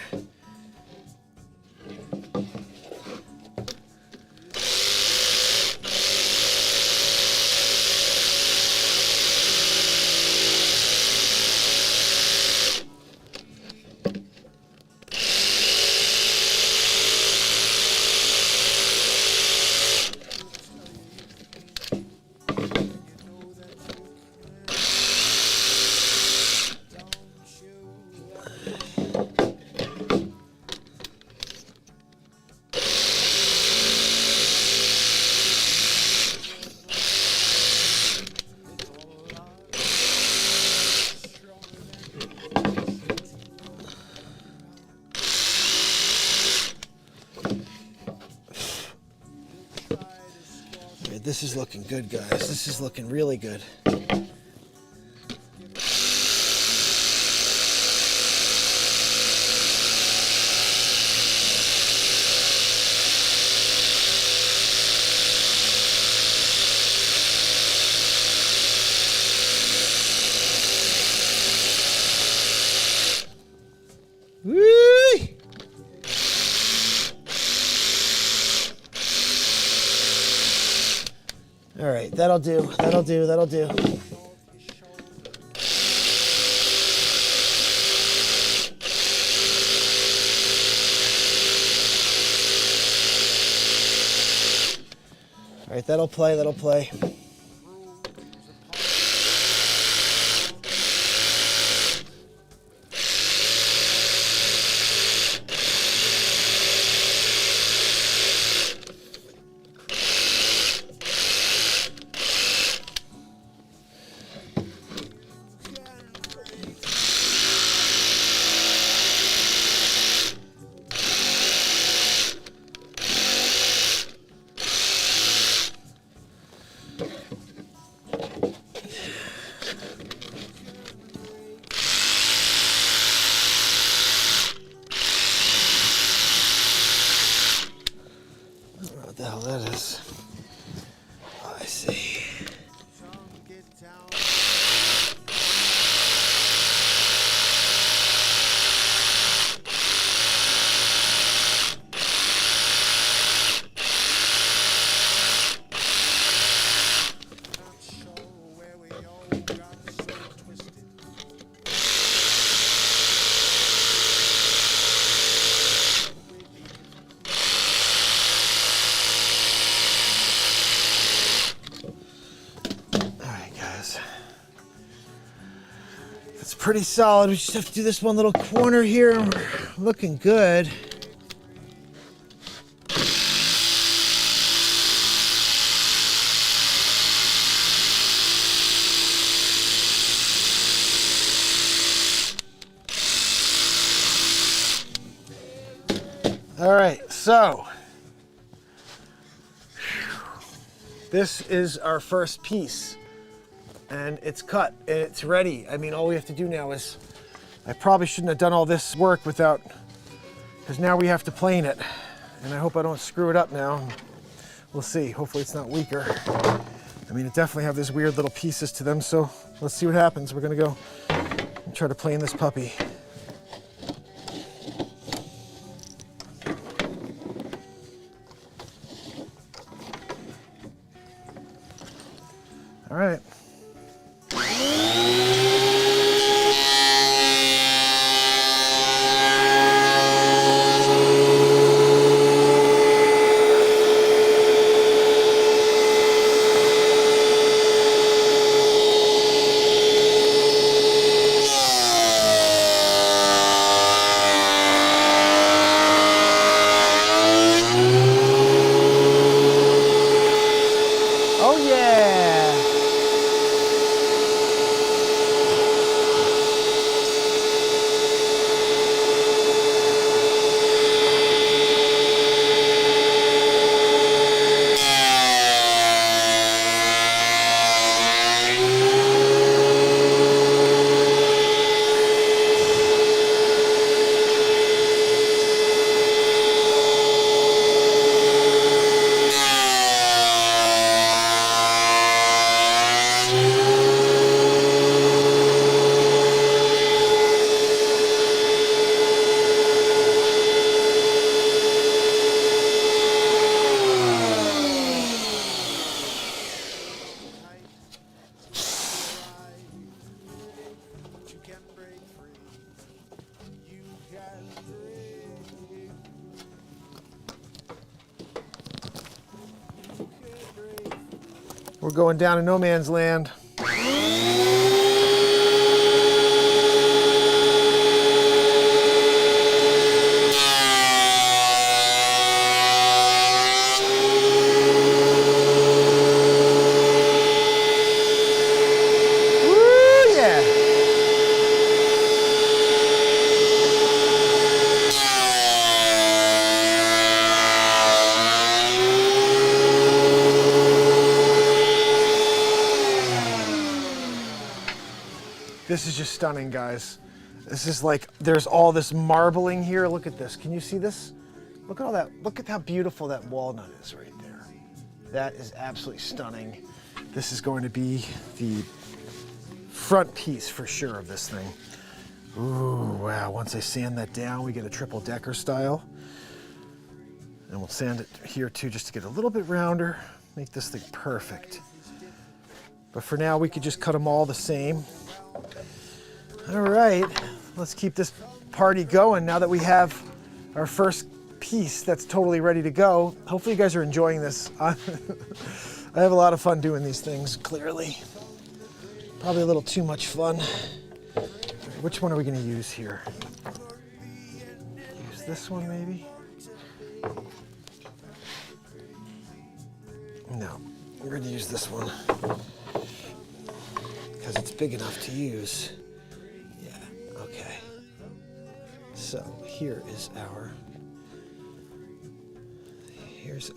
This is looking good, guys. This is looking really good. Whee! All right, that'll do, that'll do, that'll do. All right, that'll play, that'll play. What the hell that is? Oh, I see. It's pretty solid. We just have to do this one little corner here and we're looking good. All right, so this is our first piece and it's cut and it's ready. I mean, all we have to do now is, I probably shouldn't have done all this work without, because now we have to plane it. And I hope I don't screw it up now. We'll see, hopefully it's not weaker. I mean, it definitely have these weird little pieces to them, so let's see what happens. We're gonna go and try to plane this puppy. All right. Oh yeah. We're going down to no man's land. Woo, yeah. This is just stunning, guys. This is like, there's all this marbling here. Look at this. Can you see this? Look at all that. Look at how beautiful that walnut is right there. That is absolutely stunning. This is going to be the front piece for sure of this thing. Ooh, wow. Once I sand that down, we get a triple decker style. And we'll sand it here too, just to get a little bit rounder, make this thing perfect. But for now, we could just cut them all the same. All right, let's keep this party going now that we have our first piece that's totally ready to go. Hopefully you guys are enjoying this. I have a lot of fun doing these things, clearly. Probably a little too much fun. Which one are we gonna use here? Use this one maybe? No, we're gonna use this one because it's big enough to use. Yeah, okay. So here's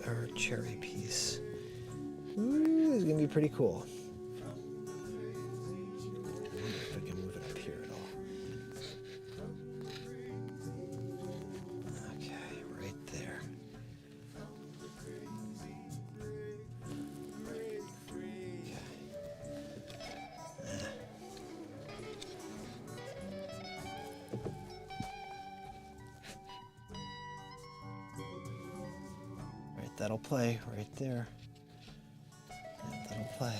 our cherry piece. Ooh, this is gonna be pretty cool. I wonder if I can move it up here at all. Okay, right there. Right, that'll play right there. Yeah, that'll play.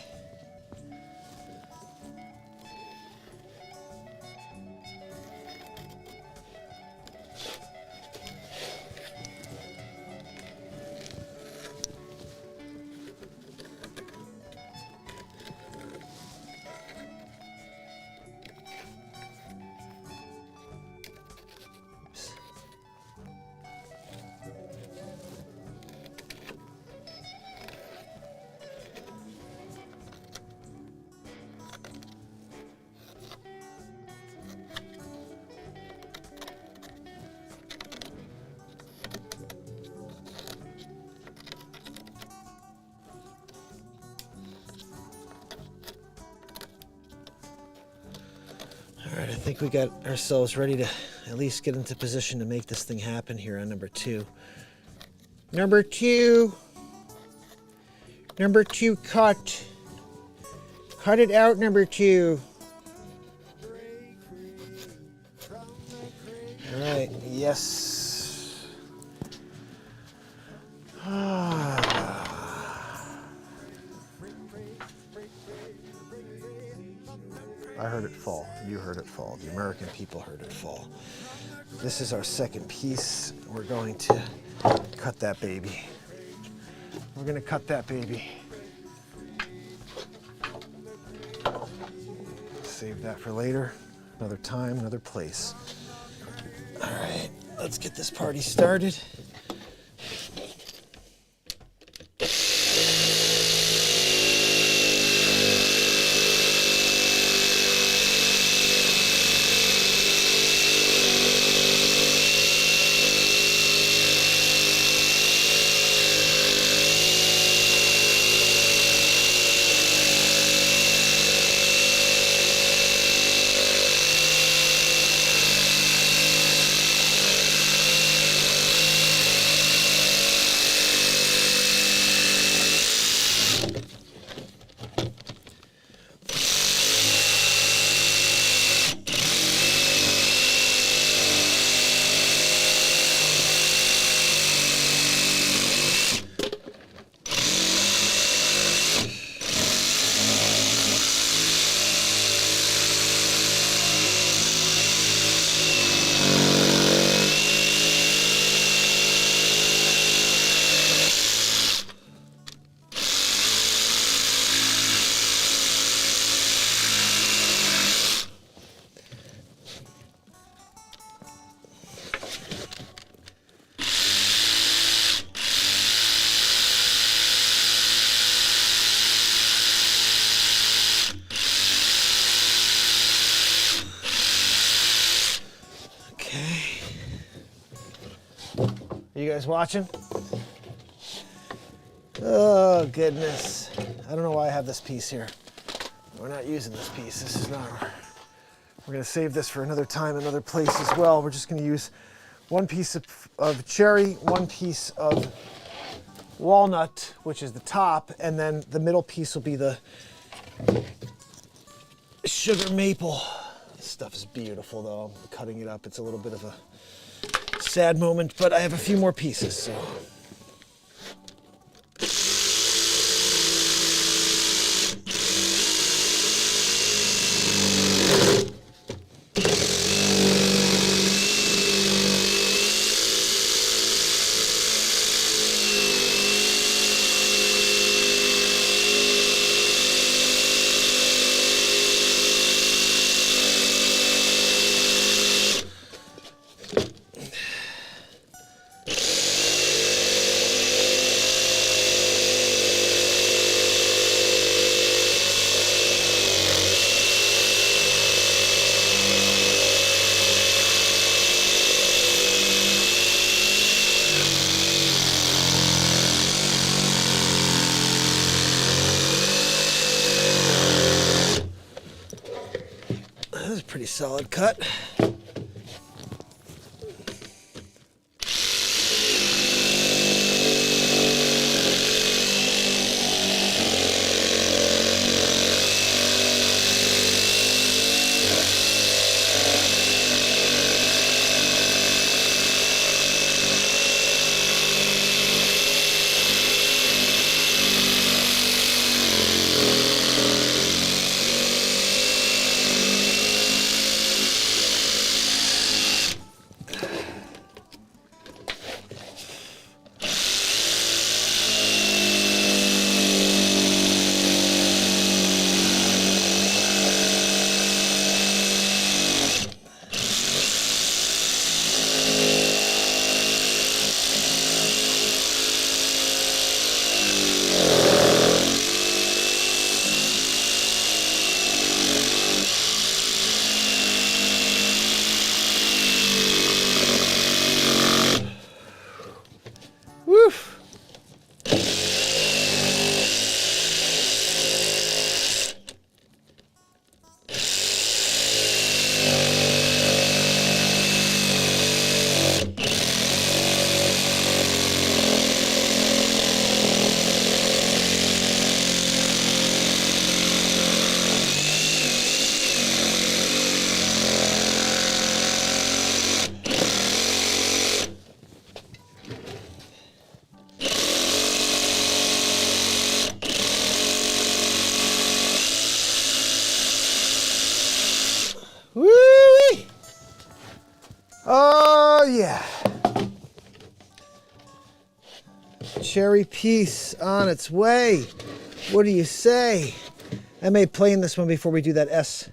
think we got ourselves ready to at least get into position to make this thing happen here on number 2. Number 2. Number 2 cut. Cut it out, number 2. All right, yes. I heard it fall. You heard it fall. The American people heard it fall. This is our second piece. We're going to cut that baby. We're going to cut that baby. Save that for later. Another time, another place. All right, let's get this party started. You guys watching? Oh, goodness. I don't know why I have this piece here. We're not using this piece. This is not. We're going to save this for another time, another place as well. We're just going to use one piece of cherry, one piece of walnut, which is the top, and then the middle piece will be the sugar maple. This stuff is beautiful, though. I'm cutting it up. It's a little bit of a sad moment, but I have a few more pieces, so. Pretty solid cut. yeah. Cherry piece on its way. What do you say? I may plane this one before we do that S.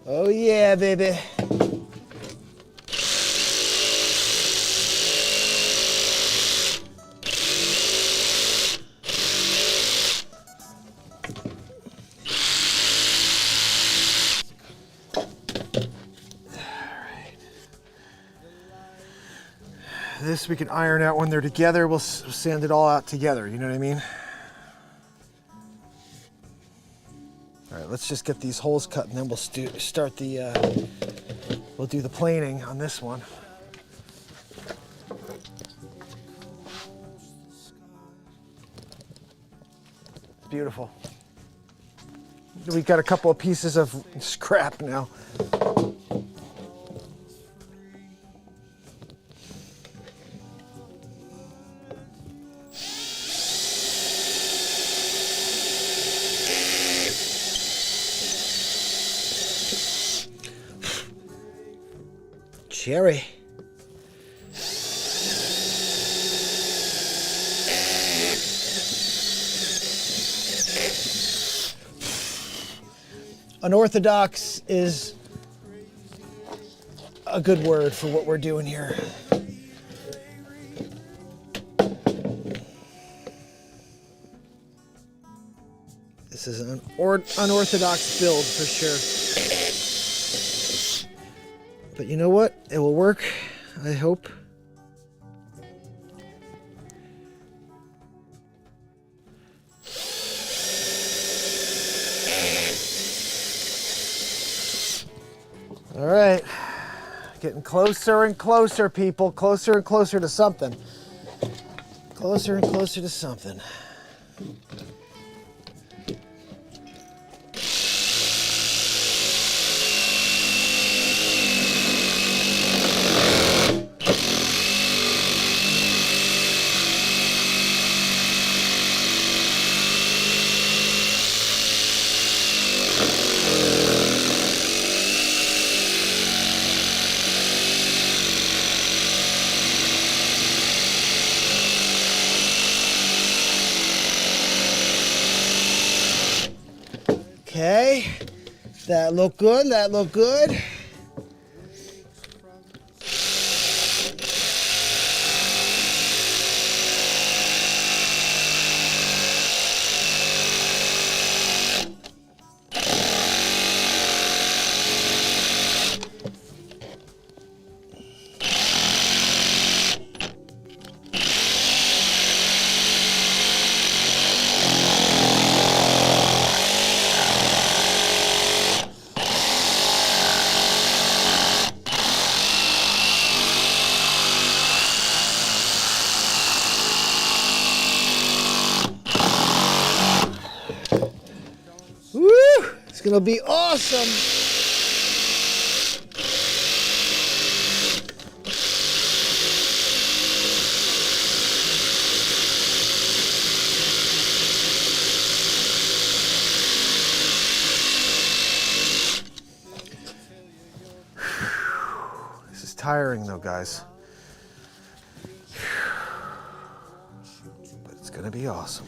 Oh yeah, baby. This we can iron out when they're together. We'll sand it all out together, you know what I mean? All right, let's just get these holes cut and then we'll start the, we'll do the planing on this one. Beautiful. We've got a couple of pieces of scrap now. Cherry. Unorthodox is a good word for what we're doing here. This is an unorthodox build for sure. But you know what? It will work, I hope. All right, getting closer and closer, people. Closer and closer to something. Closer and closer to something. Okay, that looked good, that looked good. It's gonna be awesome. This is tiring though, guys. But it's gonna be awesome.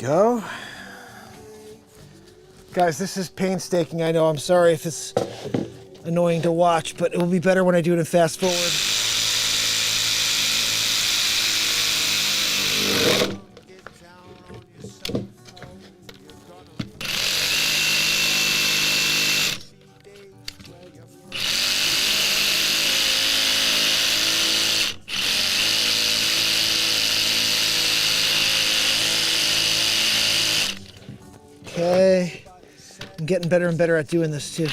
go. Guys, this is painstaking, I know. I'm sorry if it's annoying to watch, but it will be better when I do it in fast forward. Okay, I'm getting better and better at doing this too.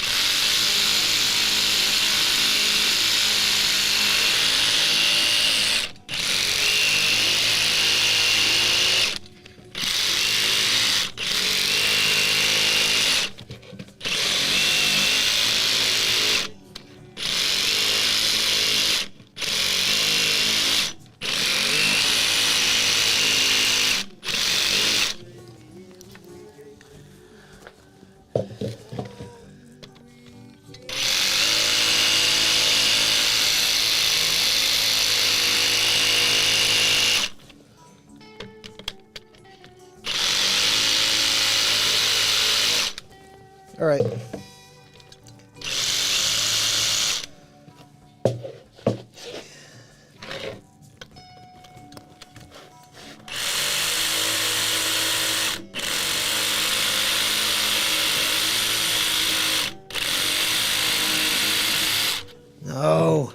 All right. No,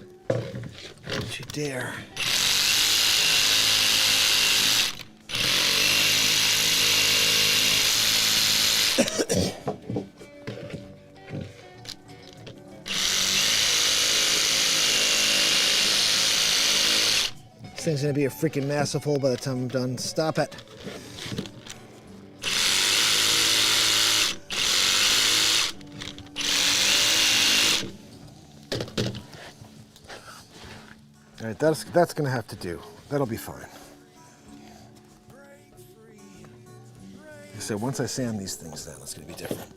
don't you dare. This thing's gonna be a freaking massive hole by the time I'm done. Stop it. All right, that's gonna have to do. That'll be fine. So once I sand these things down, it's gonna be different.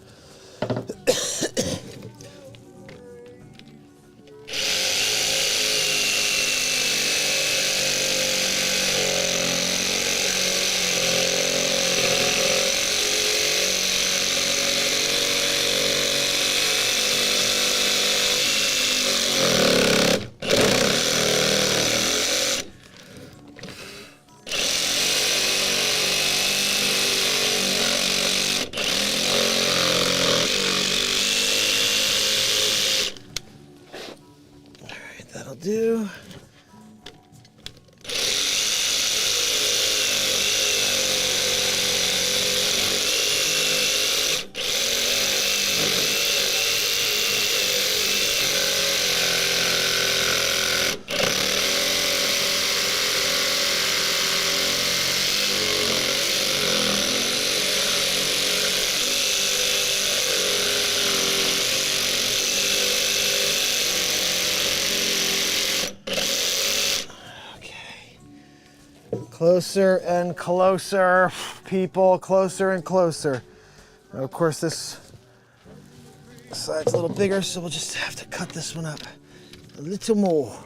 Do. Closer and closer, people, closer and closer. Now, of course, this side's a little bigger, so we'll just have to cut this one up a little more.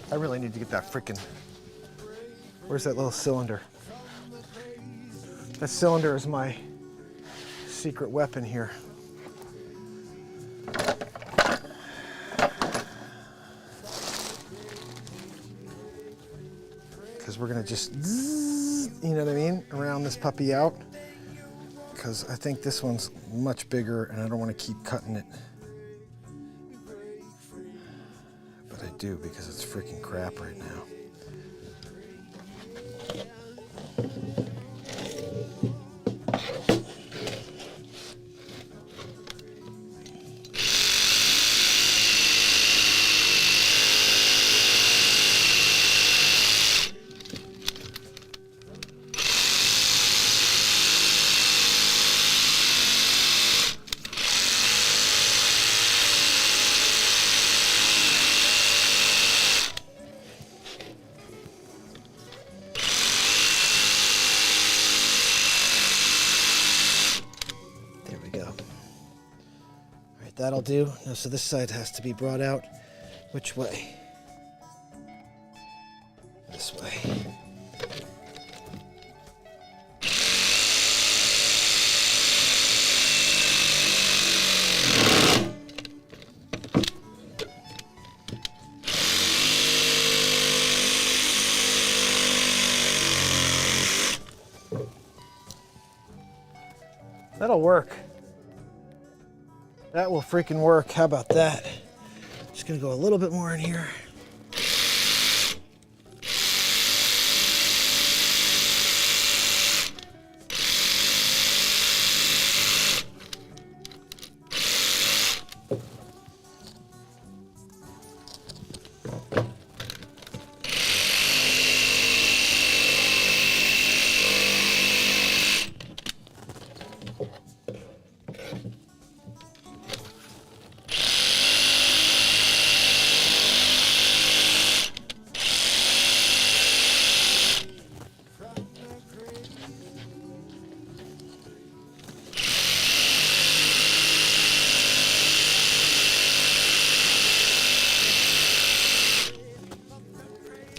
I really need to get that frickin', where's that little cylinder? That cylinder is my secret weapon here. Because we're gonna just, you know what I mean, around this puppy out. Because I think this one's much bigger and I don't want to keep cutting it. But I do because it's freaking crap right now. that'll do. No, so this side has to be brought out. Which way? This way. That'll work. That will freaking work. How about that? Just gonna go a little bit more in here.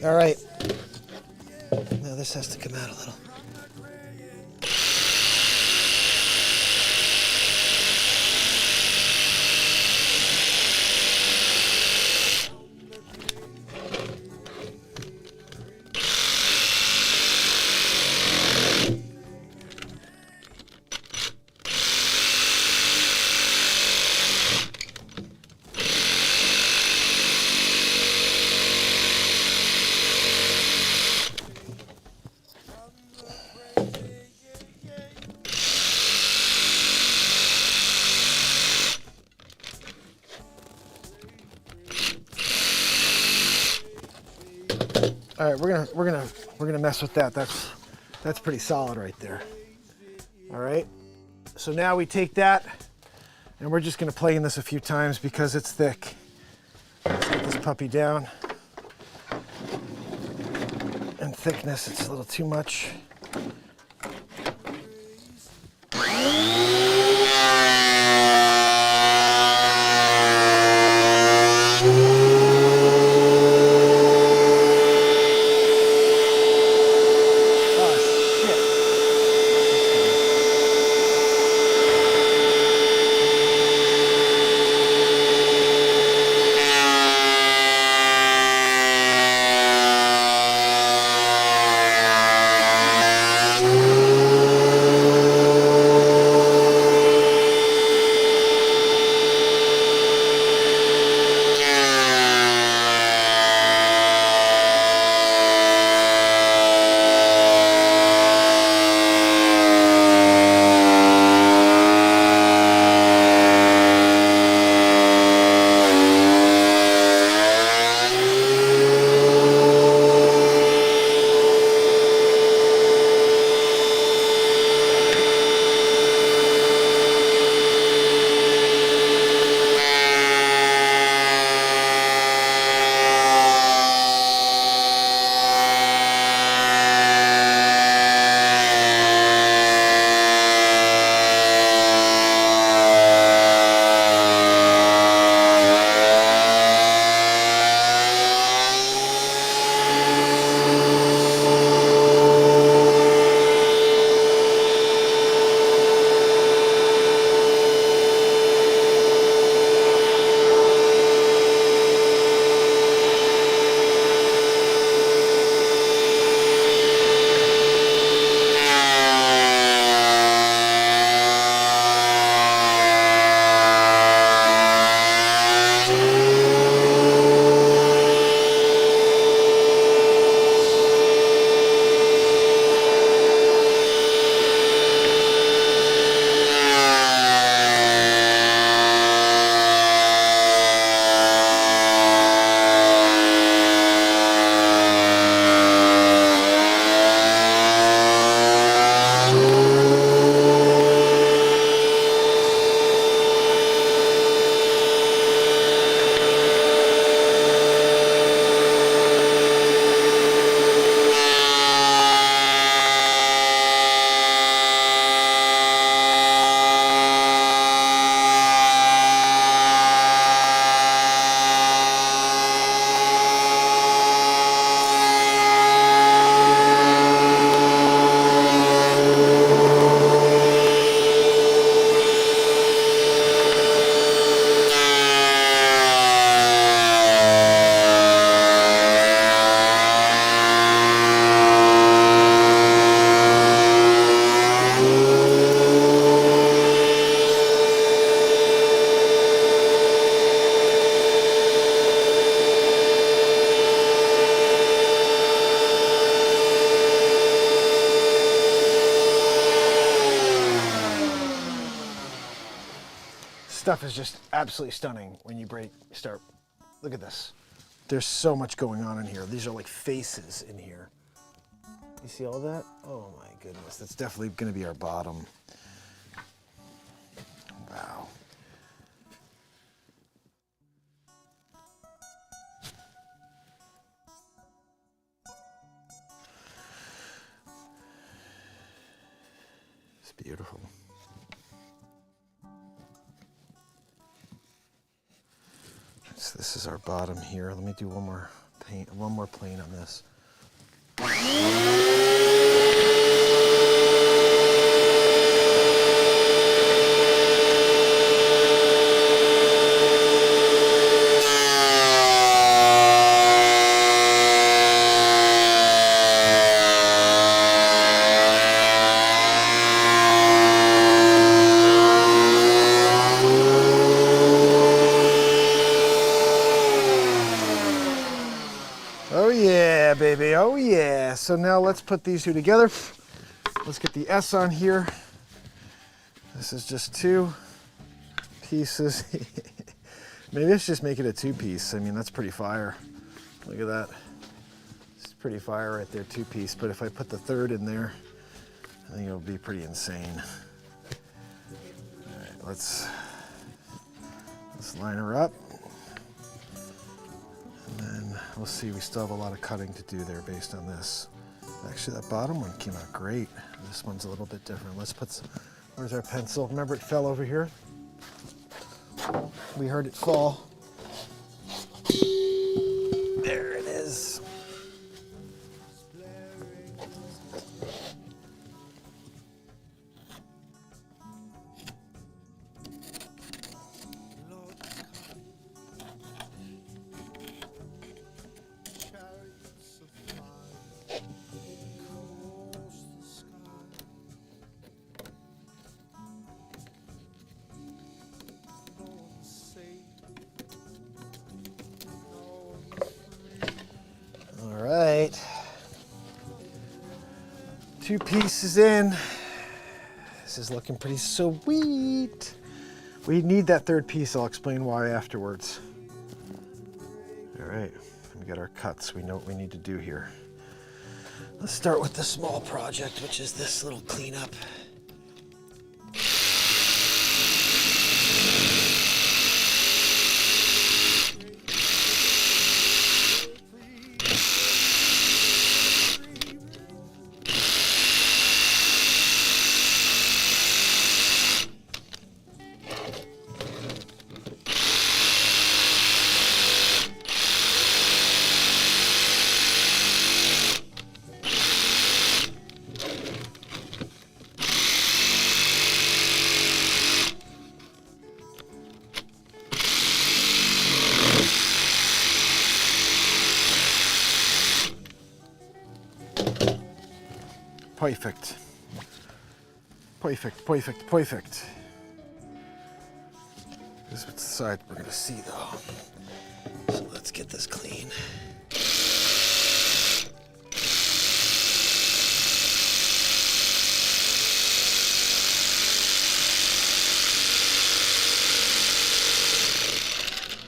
All right. Now this has to come out a little. All right, we're gonna mess with that. That's pretty solid right there. All right. So now we take that and we're just gonna play in this a few times because it's thick. Let's get this puppy down. And thickness, it's a little too much. stuff is just absolutely stunning when you start. Look at this. There's so much going on in here. These are like faces in here. You see all that? Oh my goodness. That's definitely going to be our bottom. Wow. It's beautiful. So this is our bottom here. Let me do one more plane on this. Oh yeah, baby, oh yeah. So now let's put these two together. Let's get the S on here. This is just 2 pieces. Maybe let's just make it a 2-piece. I mean, that's pretty fire. Look at that. It's pretty fire right there, 2-piece. But if I put the 3rd in there, I think it'll be pretty insane. All right, let's line her up. And then we'll see, we still have a lot of cutting to do there based on this. Actually, that bottom one came out great. This one's a little bit different. Let's put some, where's our pencil? Remember it fell over here? We heard it fall. There it is. All right, 2 pieces in. This is looking pretty sweet. We need that 3rd piece. I'll explain why afterwards. All right, we got our cuts. We know what we need to do here. Let's start with the small project, which is this little cleanup. Perfect. Perfect, perfect, perfect. This is the side we're gonna see though. So let's get this clean.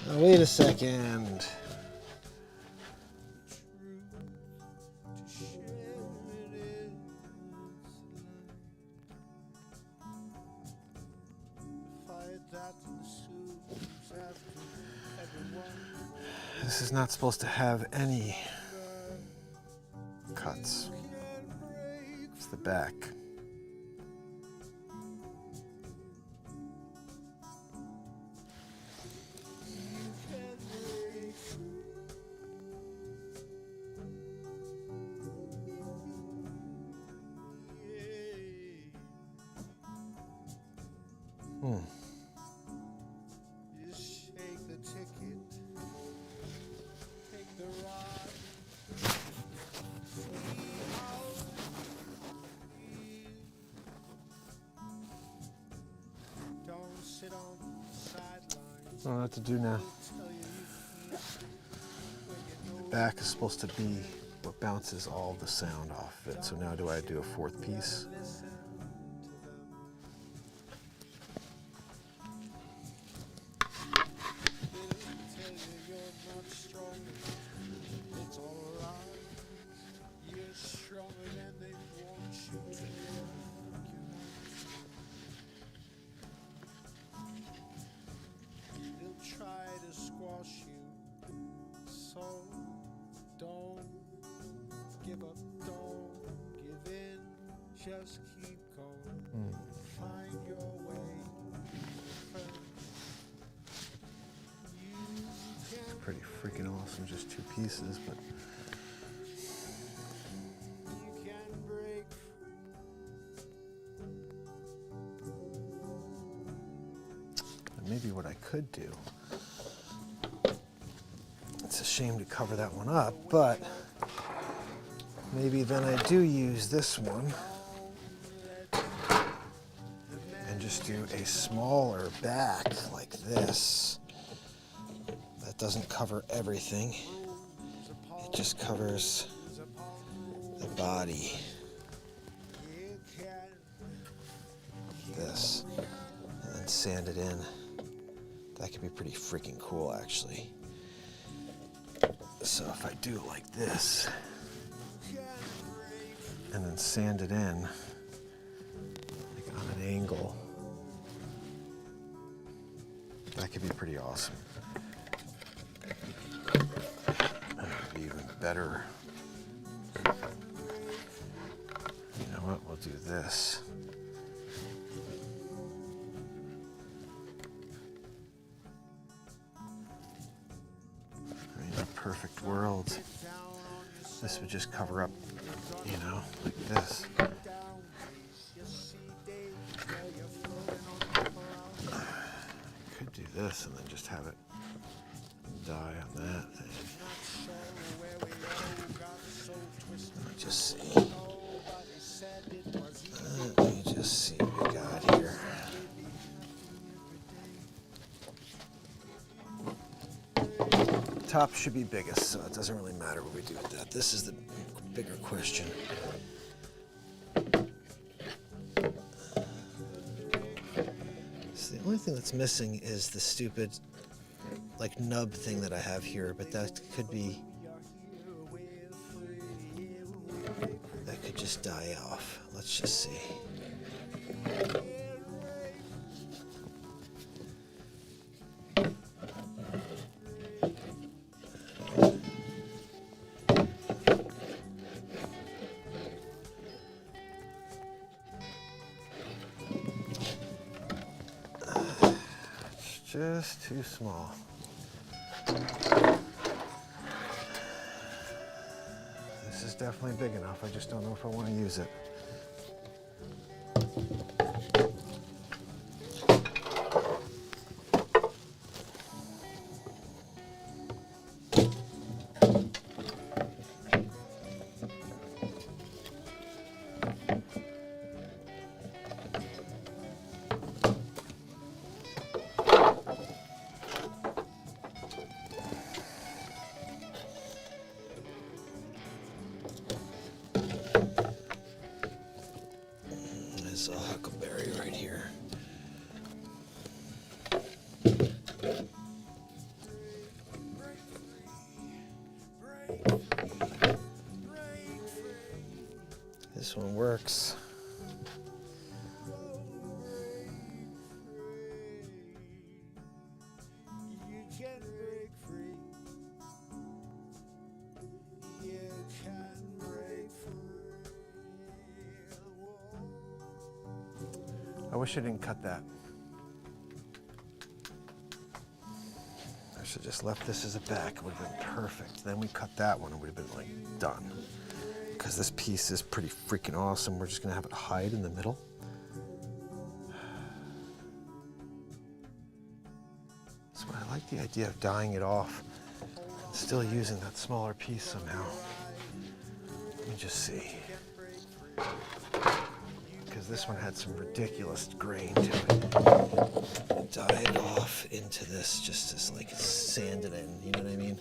Now, wait a second. This is not supposed to have any cuts. It's the back. I don't know what to do now. The back is supposed to be what bounces all the sound off it. So now do I do a 4th piece? just keep going. Find your way first. You can Pretty freaking awesome, just 2 pieces, but break maybe what I could do, it's a shame to cover that one up, but maybe then I do use this one and just do a smaller back like this. That doesn't cover everything. It just covers the body. This. And then sand it in. That could be pretty freaking cool, actually. So if I do it like this, and then sand it in, like on an angle, that could be pretty awesome. And it would be even better. You know what, we'll do this. In a perfect world, this would just cover up, you know, like this. Could do this and then just have it die on that thing. Let me just see. Let me just see what we got here. Top should be biggest, so it doesn't really matter what we do with that. This is the bigger question. So the only thing that's missing is the stupid, like, nub thing that I have here, but that could be, that could just die off. Let's just see. Just too small. This is definitely big enough. I just don't know if I want to use it. There's a huckleberry right here. This one works. I wish I didn't cut that. I should have just left this as a back. It would have been perfect. Then we cut that one, it would have been like done. Because this piece is pretty freaking awesome. We're just gonna have it hide in the middle. So I like the idea of dyeing it off and still using that smaller piece somehow. Let me just see. Because this one had some ridiculous grain to it. Dye it off into this, just as like sand it in, you know what I mean?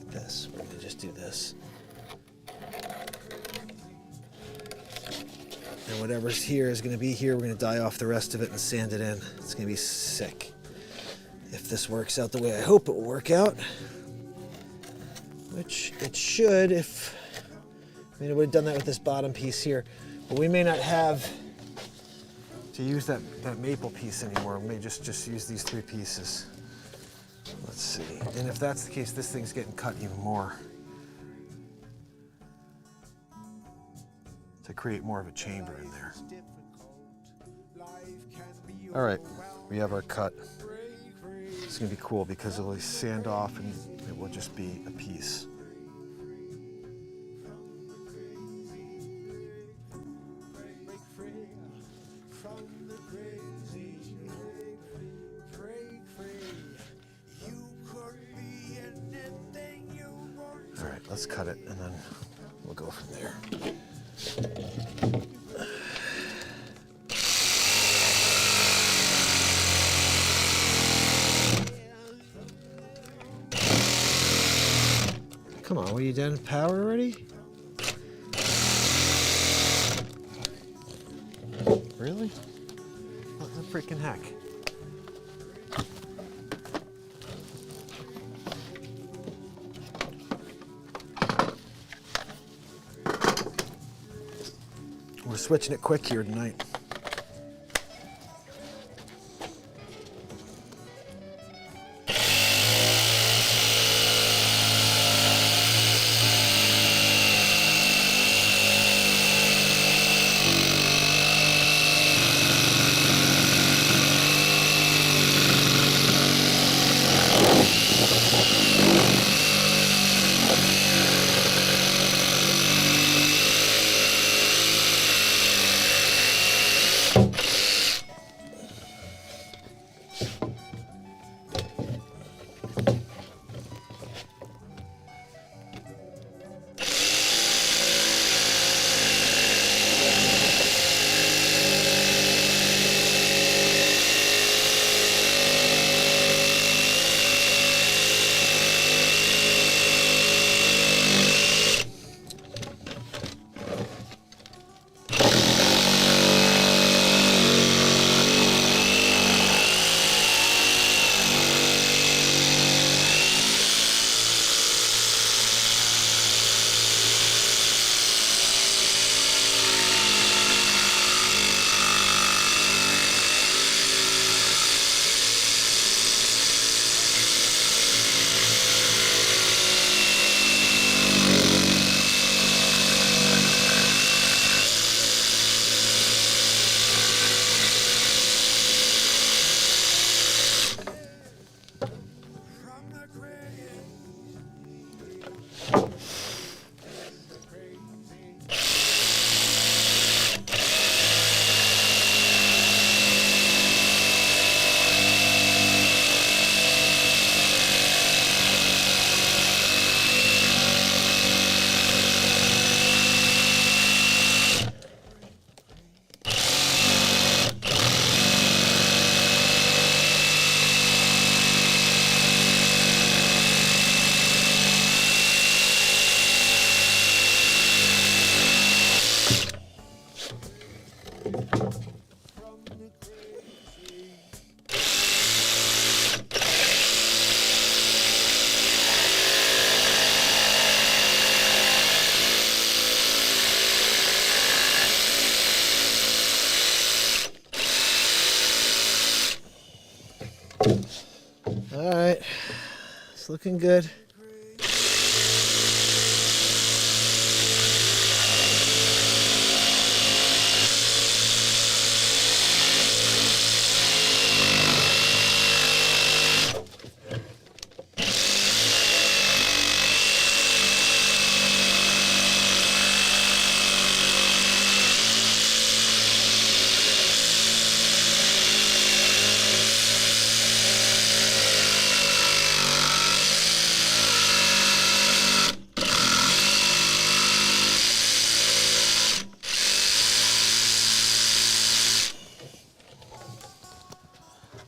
This. We're gonna just do this. And whatever's here is gonna be here. We're gonna dye off the rest of it and sand it in. It's gonna be sick. If if this works out the way I hope it will work out. Which it should if, I mean, I would have done that with this bottom piece here, but we may not have to use that maple piece anymore. We may just use these 3 pieces. Let's see, and if that's the case, this thing's getting cut even more to create more of a chamber in there. All right, we have our cut. It's gonna be cool because it'll sand off and it will just be a piece. All right, let's cut it and then we'll go from there. Come on, were you done with power already? Really? What the freaking heck? We're switching it quick here tonight. All right, it's looking good.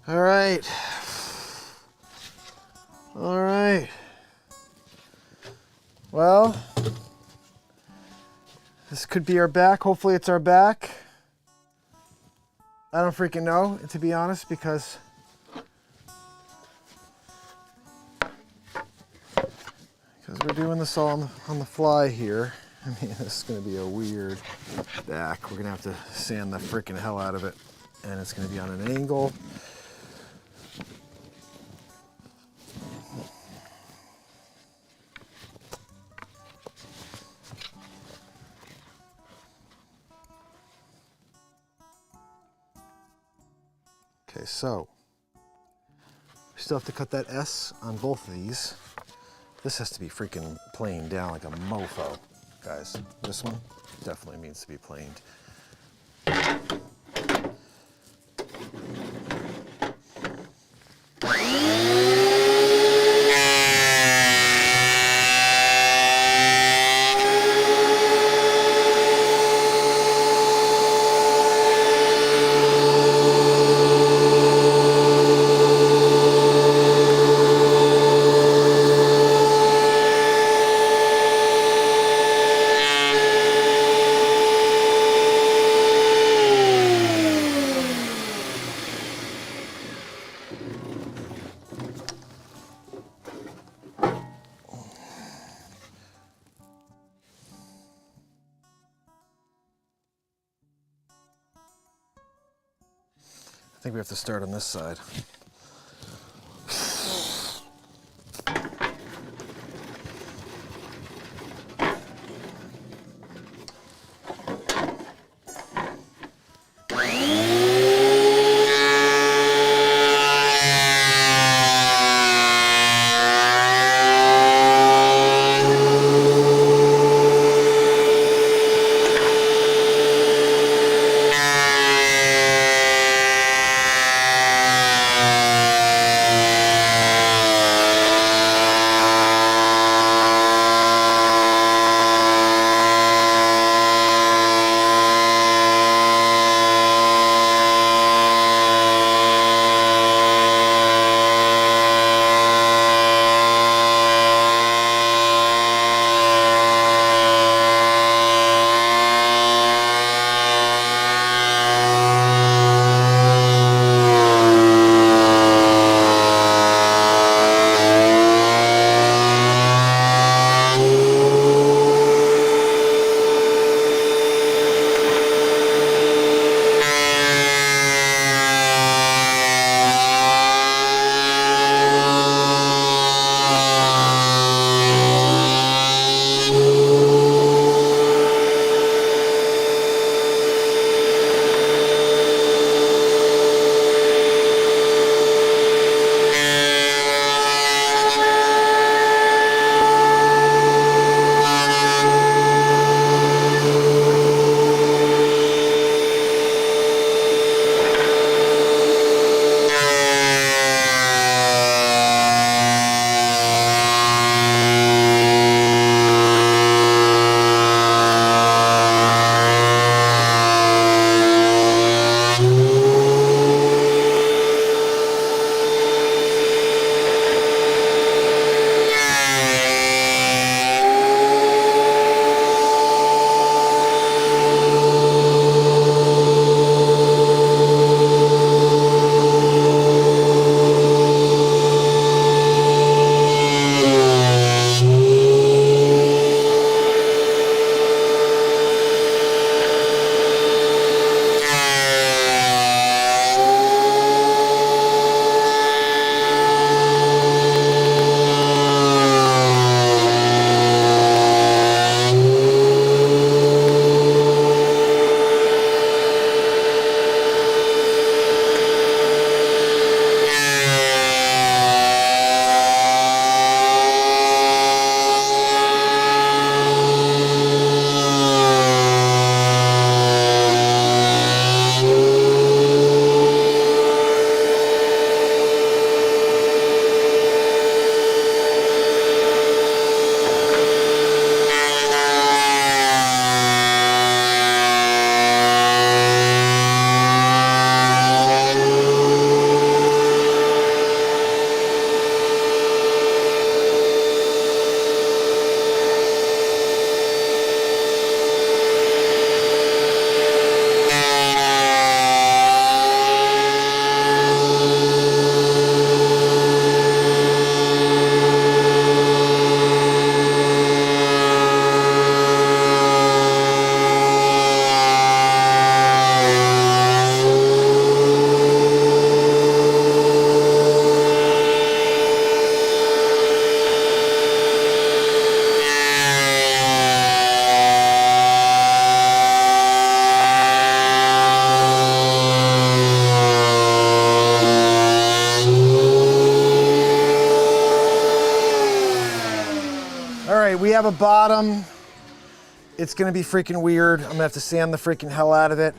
All right. All right. Well, this could be our back. Hopefully it's our back. I don't freaking know, to be honest, because because we're doing this all on the fly here. I mean, this is going to be a weird back. We're going to have to sand the freaking hell out of it, and it's going to be on an angle. Okay, so we still have to cut that S on both of these. This has to be freaking planed down like a mofo, guys. This one definitely needs to be planed. I think we have to start on this side. have a bottom, it's gonna be freaking weird. I'm gonna have to sand the freaking hell out of it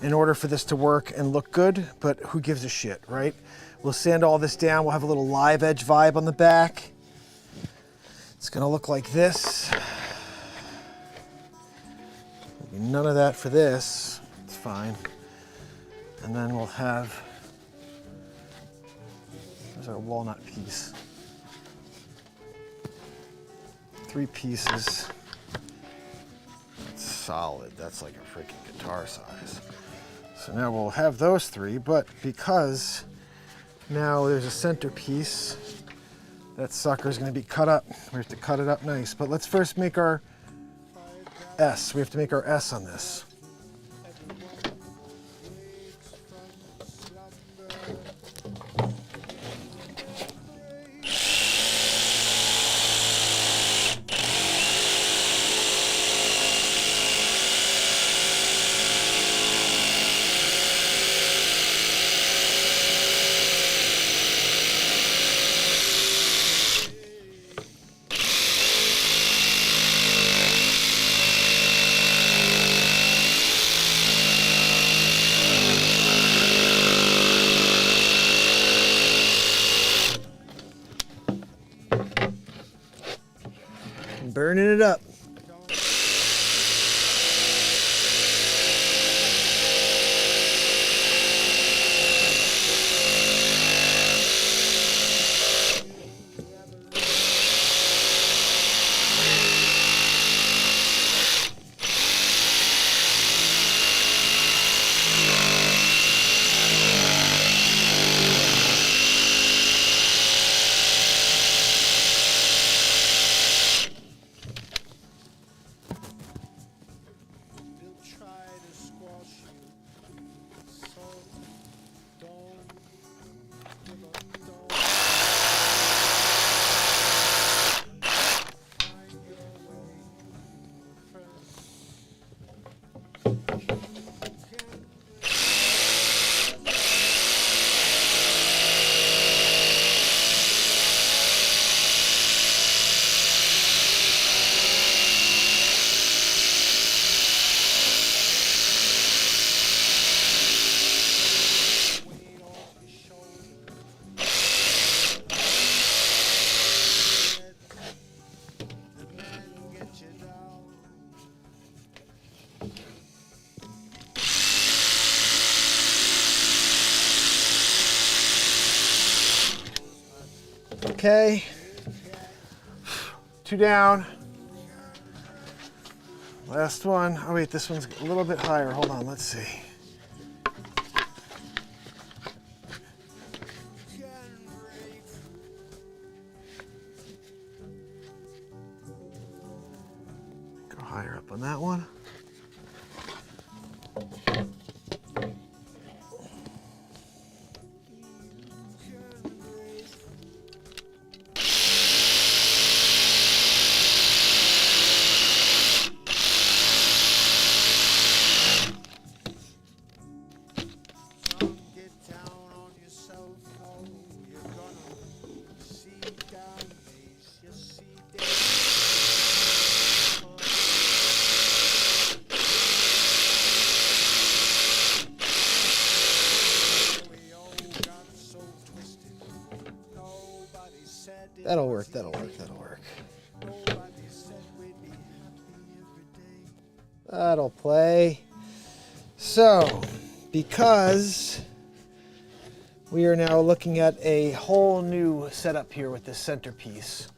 in order for this to work and look good, but who gives a shit, right? We'll sand all this down. We'll have a little live edge vibe on the back. It's gonna look like this. None of that for this, it's fine. And then we'll have, there's our walnut piece. 3 pieces. It's solid, that's like a freaking guitar size. So now we'll have those 3, but because now there's a centerpiece, that sucker's gonna be cut up. We have to cut it up nice, but let's first make our S. We have to make our S on this. Burning it up. Okay, 2 down. Last one. Oh wait, this one's a little bit higher. Hold on, let's see. Go higher up on that one. That'll work, that'll work, that'll work. That'll play. So, because we are now looking at a whole new setup here with this centerpiece,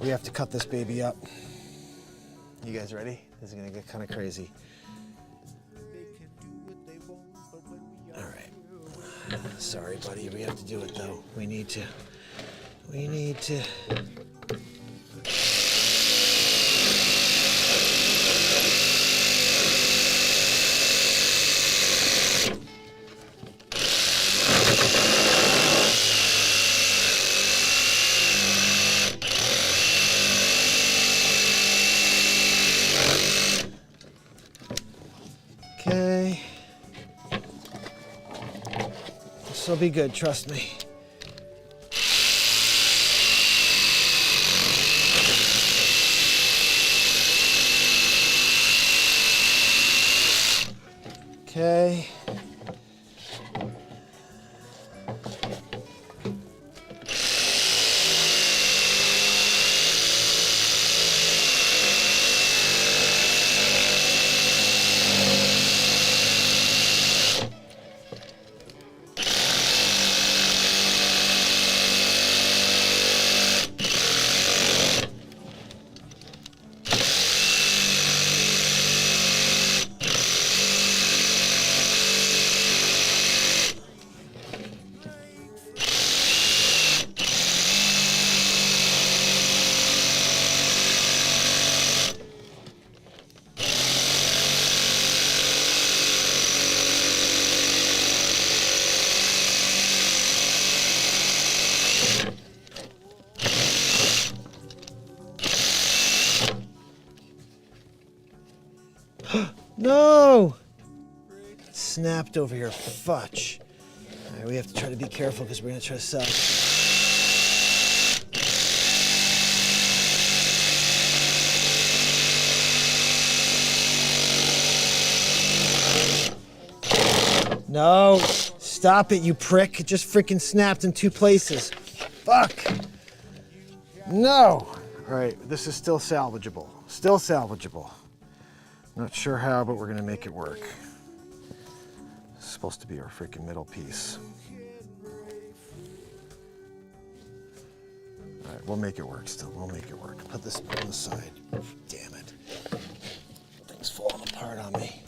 we have to cut this baby up. You guys ready? This is gonna get kind of crazy. All right. Sorry, buddy, we have to do it though. We need to. Okay. This will be good, trust me. Okay. No! It snapped over here. Fudge. All right, we have to try to be careful because we're going to try to sell. No! Stop it, you prick. It just freaking snapped in 2 places. Fuck! No! All right, this is still salvageable. Still salvageable. Not sure how, but we're gonna make it work. It's supposed to be our freaking middle piece. All right, we'll make it work still. We'll make it work. Put this on the side. Damn it. Thing's falling apart on me.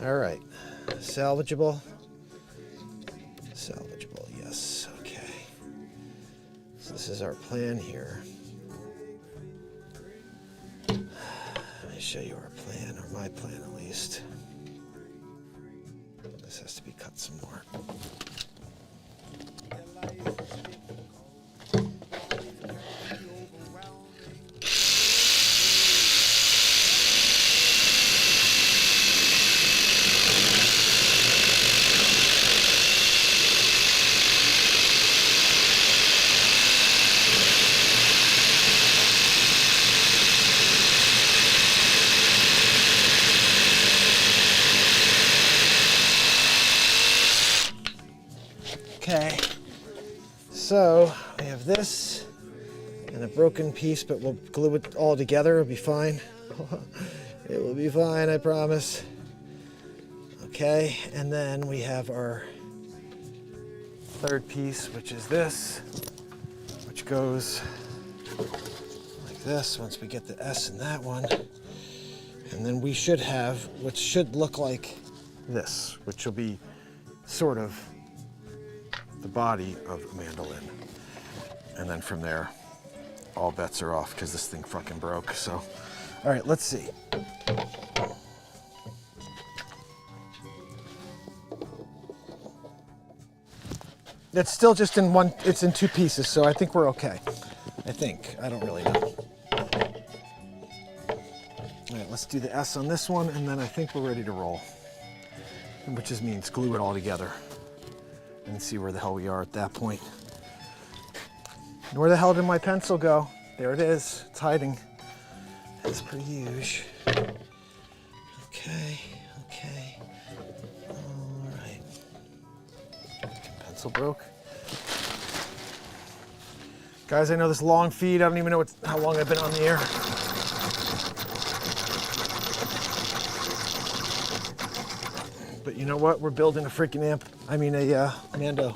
All right, salvageable. Salvageable, yes, okay. So this is our plan here. Let me show you our plan, or my plan at least. This has to be cut some more. Okay, so we have this and a broken piece, but we'll glue it all together. It'll be fine. It will be fine, I promise. Okay, and then we have our third piece, which is this, which goes like this once we get the S in that one. And then we should have what should look like this, which will be sort of the body of a mandolin. And then from there, all bets are off because this thing fucking broke. So, all right, let's see. It's still just in one, it's in 2 pieces, so I think we're okay. I think, I don't really know. All right, let's do the S on this one, and then I think we're ready to roll. Which just means glue it all together and see where the hell we are at that point. And where the hell did my pencil go? There it is, it's hiding. As per usual. Okay, okay. All right. Pencil broke. Guys, I know this long feed, I don't even know how long I've been on the air. But you know what? We're building a freaking Mando.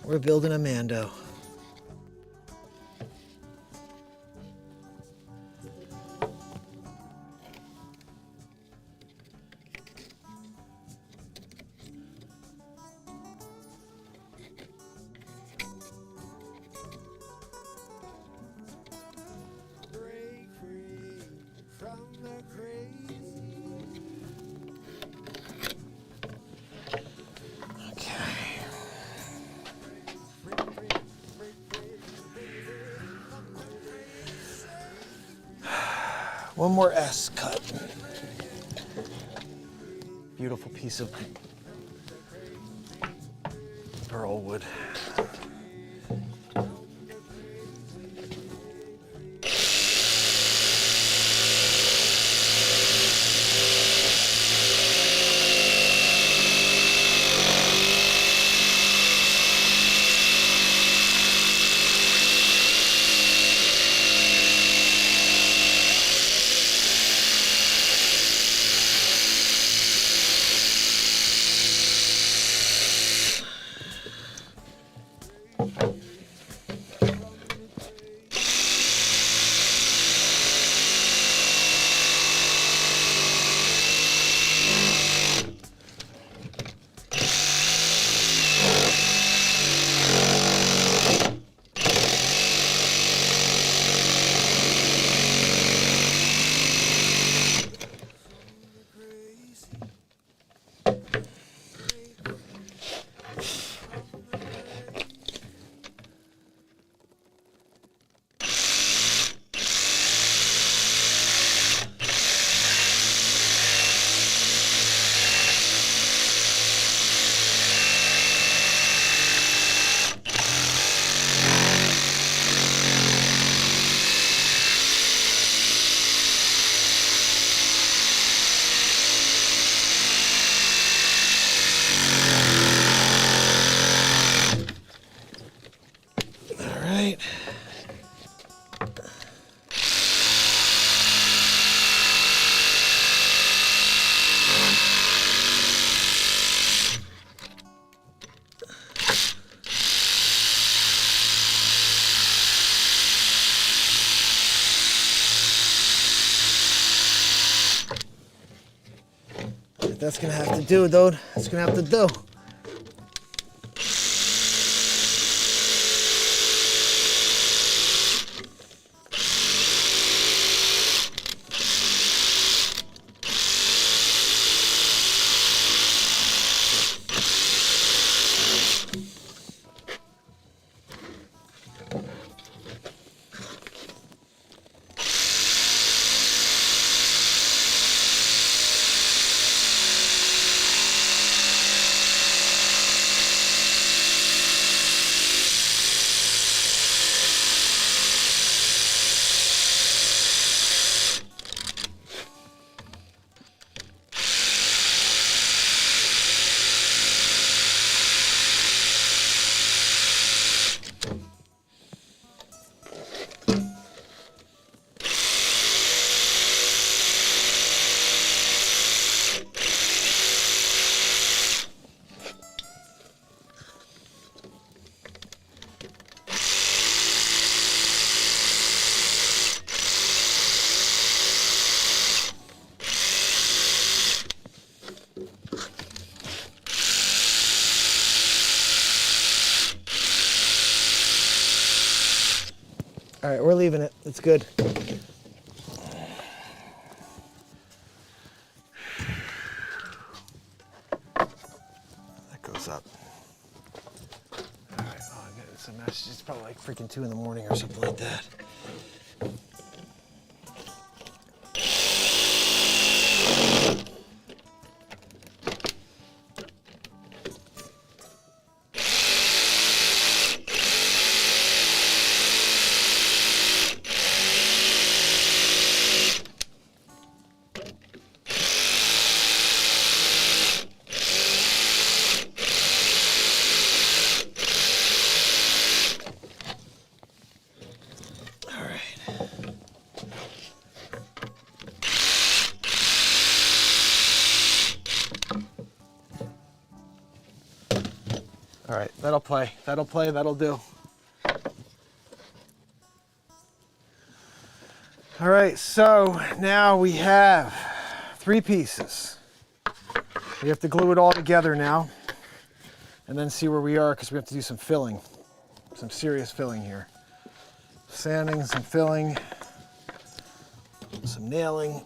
We're building a Mando. Break free from the crazy. Okay. One more S cut. Beautiful piece of pearl wood. Right. That's gonna have to do, dude. That's gonna have to do. All right, we're leaving it. It's good. That goes up. All right, oh, I got some messages. It's probably like freaking 2 in the morning or something like that. All right, that'll play, that'll do. All right, so now we have 3 pieces. We have to glue it all together now and then see where we are because we have to do some filling, some serious filling here. Sanding, some filling, some nailing.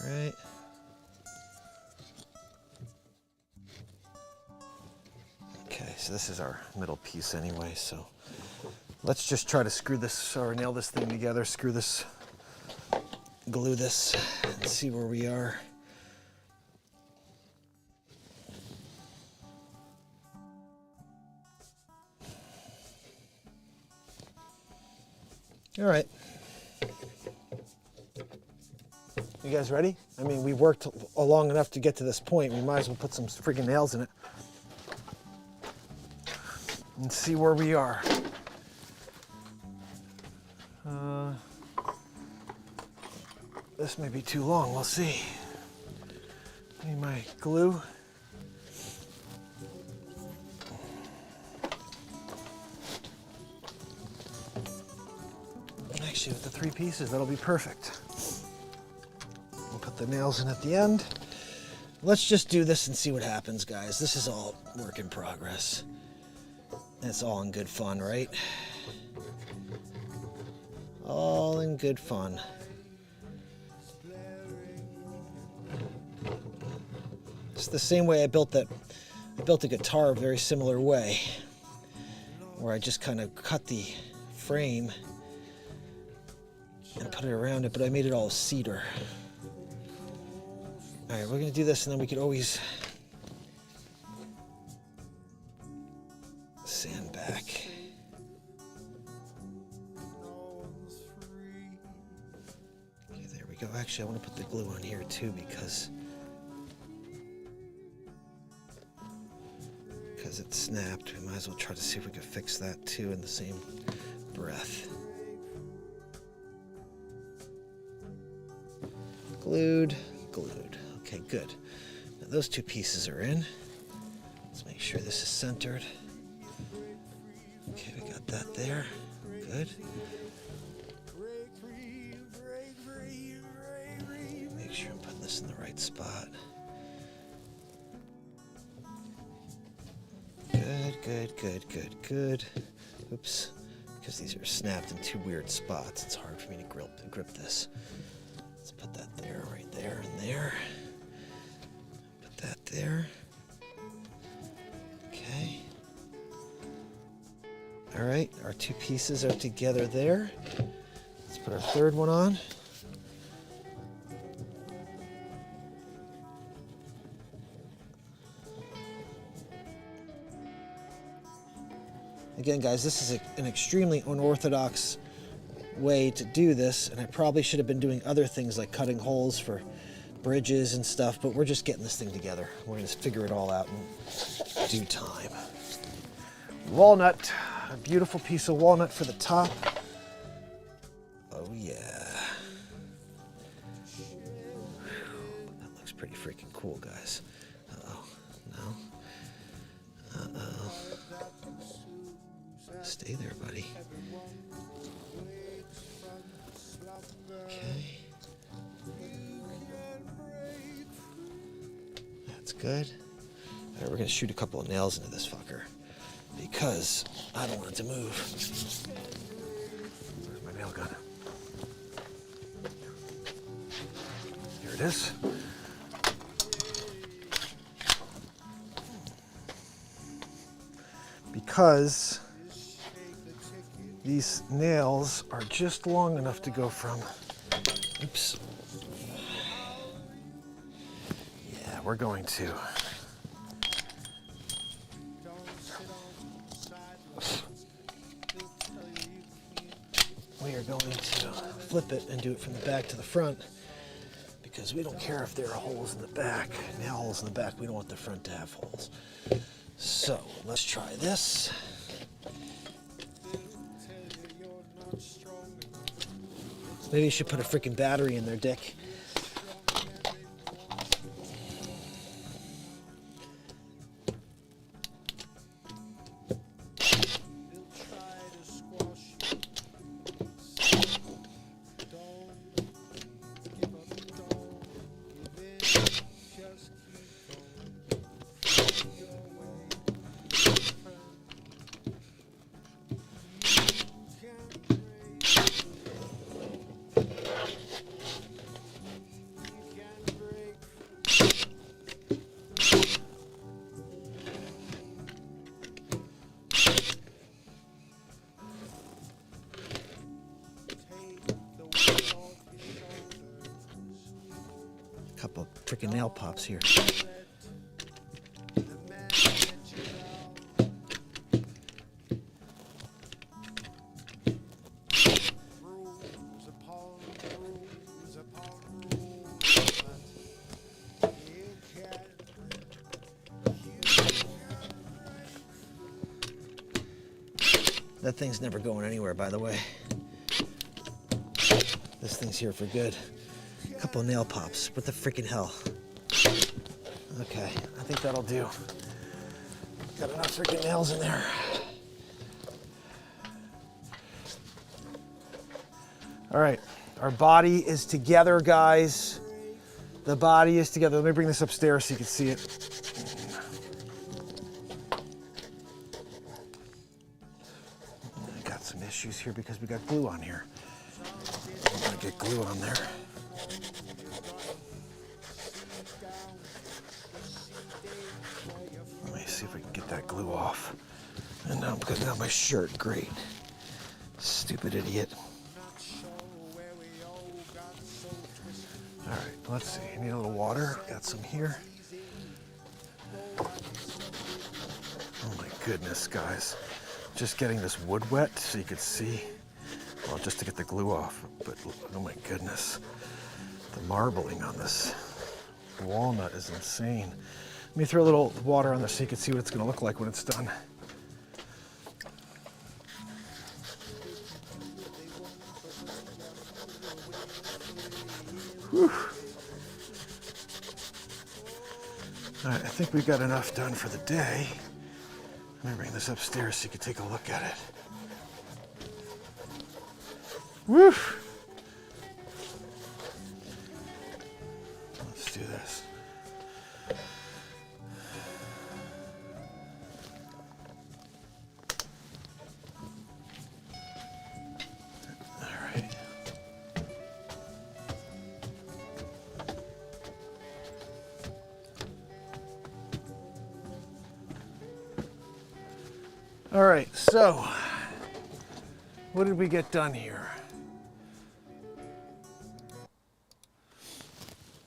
Right. So this is our middle piece anyway, so let's just try to screw this or nail this thing together, screw this, glue this, and see where we are. All right. You guys ready? I mean, we worked long enough to get to this point. We might as well put some freaking nails in it and see where we are. This may be too long. We'll see. Need my glue. Actually, with the 3 pieces, that'll be perfect. We'll put the nails in at the end. Let's just do this and see what happens, guys. This is all work in progress. It's all in good fun, right? All in good fun. It's the same way I built a guitar a very similar way, where I just kind of cut the frame and put it around it, but I made it all cedar. All right, we're gonna do this, and then we could always sand back. Okay, there we go. Actually, I want to put the glue on here too because it snapped. We might as well try to see if we can fix that too in the same breath. Glued. Okay, good. Now those 2 pieces are in. Let's make sure this is centered. Okay, we got that there. Good. Make sure I'm putting this in the right spot. Good. Oops. Because these are snapped in 2 weird spots, it's hard for me to grip this. Let's put that there, right there, and there. Put that there. Okay. All right, our 2 pieces are together there. Let's put our 3rd one on. Again, guys, this is an extremely unorthodox way to do this, and I probably should have been doing other things like cutting holes for bridges and stuff, but we're just getting this thing together. We're going to figure it all out in due time. Walnut, a beautiful piece of walnut for the top. Oh yeah. That looks pretty freaking cool, guys. Uh-oh, no. Uh-oh. Stay there, buddy. Okay. That's good. All right, we're gonna shoot a couple of nails into this fucker because I don't want it to move. Where's my nail gun? Here it is. Because these nails are just long enough to go from, oops. Yeah, we're going to. We are going to flip it and do it from the back to the front because we don't care if there are holes in the back. Nail holes in the back, we don't want the front to have holes. So let's try this. Maybe you should put a freaking battery in there, Dick. couple freaking nail pops here. That thing's never going anywhere, by the way. This thing's here for good. A couple of nail pops. What the freaking hell? Okay, I think that'll do. Got enough freaking nails in there. All right, our body is together, guys. The body is together. Let me bring this upstairs so you can see it. Got some issues here because we got glue on here. I'm gonna get glue on there. Let me see if we can get that glue off. And now I'm putting on my shirt. Great. Stupid idiot. All right, let's see. I need a little water. Got some here. Oh my goodness, guys. Just getting this wood wet so you could see. Well, just to get the glue off, but oh my goodness. The marbling on this walnut is insane. Let me throw a little water on there so you can see what it's gonna look like when it's done. Whew. All right, I think we've got enough done for the day. Let me bring this upstairs so you can take a look at it. Woo! Let's do this. All right. All right, so what did we get done here?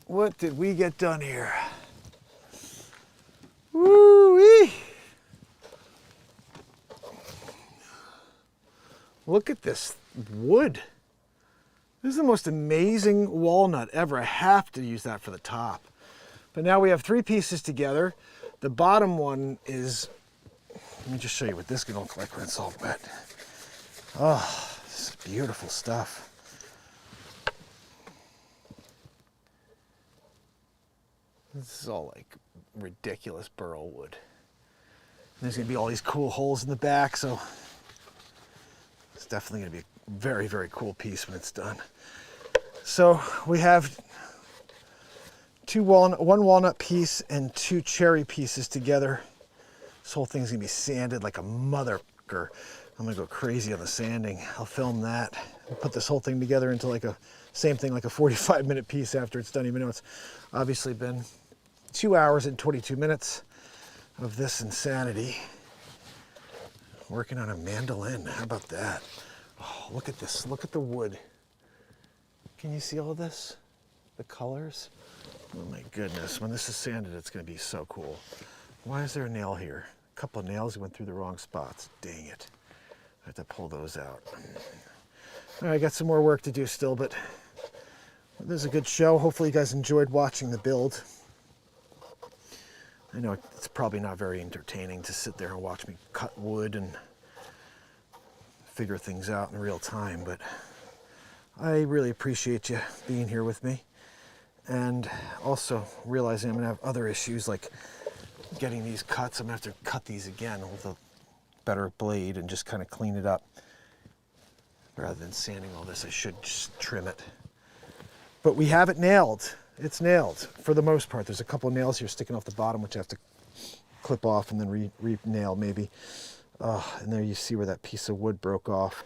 What did we get done here? Woo-wee! Look at this wood. This is the most amazing walnut ever. I have to use that for the top. But now we have 3 pieces together. The bottom one is, let me just show you what this is gonna look like when it's all wet. Oh, this is beautiful stuff. This is all like ridiculous burl wood. And there's gonna be all these cool holes in the back, so it's definitely gonna be a very, very cool piece when it's done. So we have one walnut piece and 2 cherry pieces together. This whole thing's gonna be sanded like a motherfucker. I'm gonna go crazy on the sanding. I'll film that. I'll put this whole thing together into like a, same thing, like a 45-minute piece after it's done, even though it's obviously been 2 hours and 22 minutes of this insanity. Working on a mandolin, how about that? Oh, look at this, look at the wood. Can you see all of this? The colors? Oh my goodness, when this is sanded, it's gonna be so cool. Why is there a nail here? A couple of nails went through the wrong spots. Dang it. I have to pull those out. All right, I got some more work to do still, but this is a good show. Hopefully you guys enjoyed watching the build. I know it's probably not very entertaining to sit there and watch me cut wood and figure things out in real time, but I really appreciate you being here with me. And also realizing I'm gonna have other issues like getting these cuts. I'm gonna have to cut these again with a better blade and just kind of clean it up. Rather than sanding all this, I should just trim it. But we have it nailed. It's nailed for the most part. There's a couple of nails here sticking off the bottom, which I have to clip off and then re-nail maybe. And there you see where that piece of wood broke off.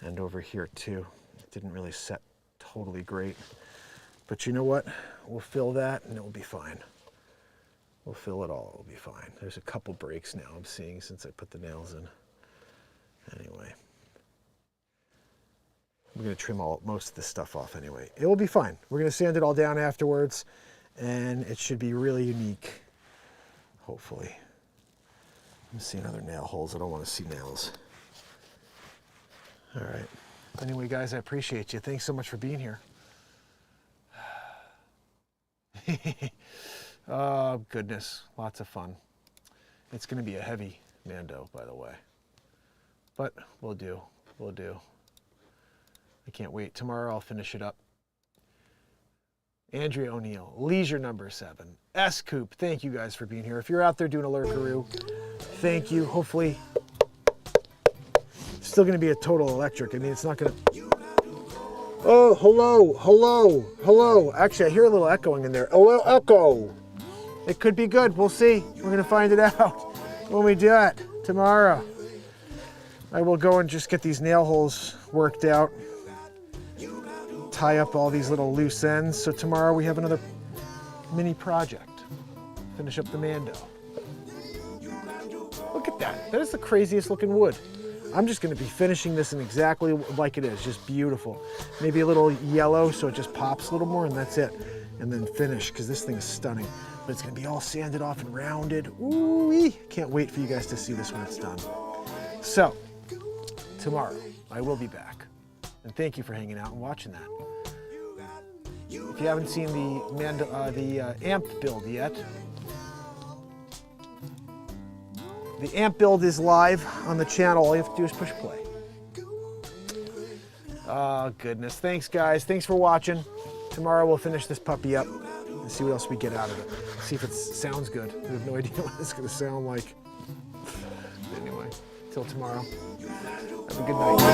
And over here too. It didn't really set totally great. But you know what? We'll fill that and it will be fine. We'll fill it all, it'll be fine. There's a couple breaks now I'm seeing since I put the nails in. Anyway. we're gonna trim most of this stuff off anyway. It will be fine. We're gonna sand it all down afterwards, and it should be really unique, hopefully. I'm seeing other nail holes. I don't want to see nails. All right. Anyway, guys, I appreciate you. Thanks so much for being here. Oh, goodness. Lots of fun. It's going to be a heavy Mando, by the way. But we'll do. We'll do. I can't wait. Tomorrow I'll finish it up. Andrea O'Neill, Leisure number 7. S. Coop, thank you guys for being here. If you're out there doing a lurkaroo, thank you. Hopefully, it's still going to be a total electric. I mean, it's not going to... Oh, hello, hello, hello. Actually, I hear a little echoing in there. A little echo. It could be good. We'll see. We're going to find it out when we do it tomorrow. I will go and just get these nail holes worked out. Tie up all these little loose ends. So tomorrow we have another mini project. Finish up the Mando. Look at that. That is the craziest looking wood. I'm just going to be finishing this in exactly like it is. Just beautiful. Maybe a little yellow so it just pops a little more, and that's it. And then finish, because this thing is stunning. But it's going to be all sanded off and rounded. Ooh-wee. Can't wait for you guys to see this when it's done. So, tomorrow I will be back. And thank you for hanging out and watching that. If you haven't seen the amp build yet, the amp build is live on the channel. All you have to do is push play. Oh, goodness. Thanks, guys. Thanks for watching. Tomorrow we'll finish this puppy up and see what else we get out of it. See if it sounds good. I have no idea what it's going to sound like. Anyway, till tomorrow. Have a good night.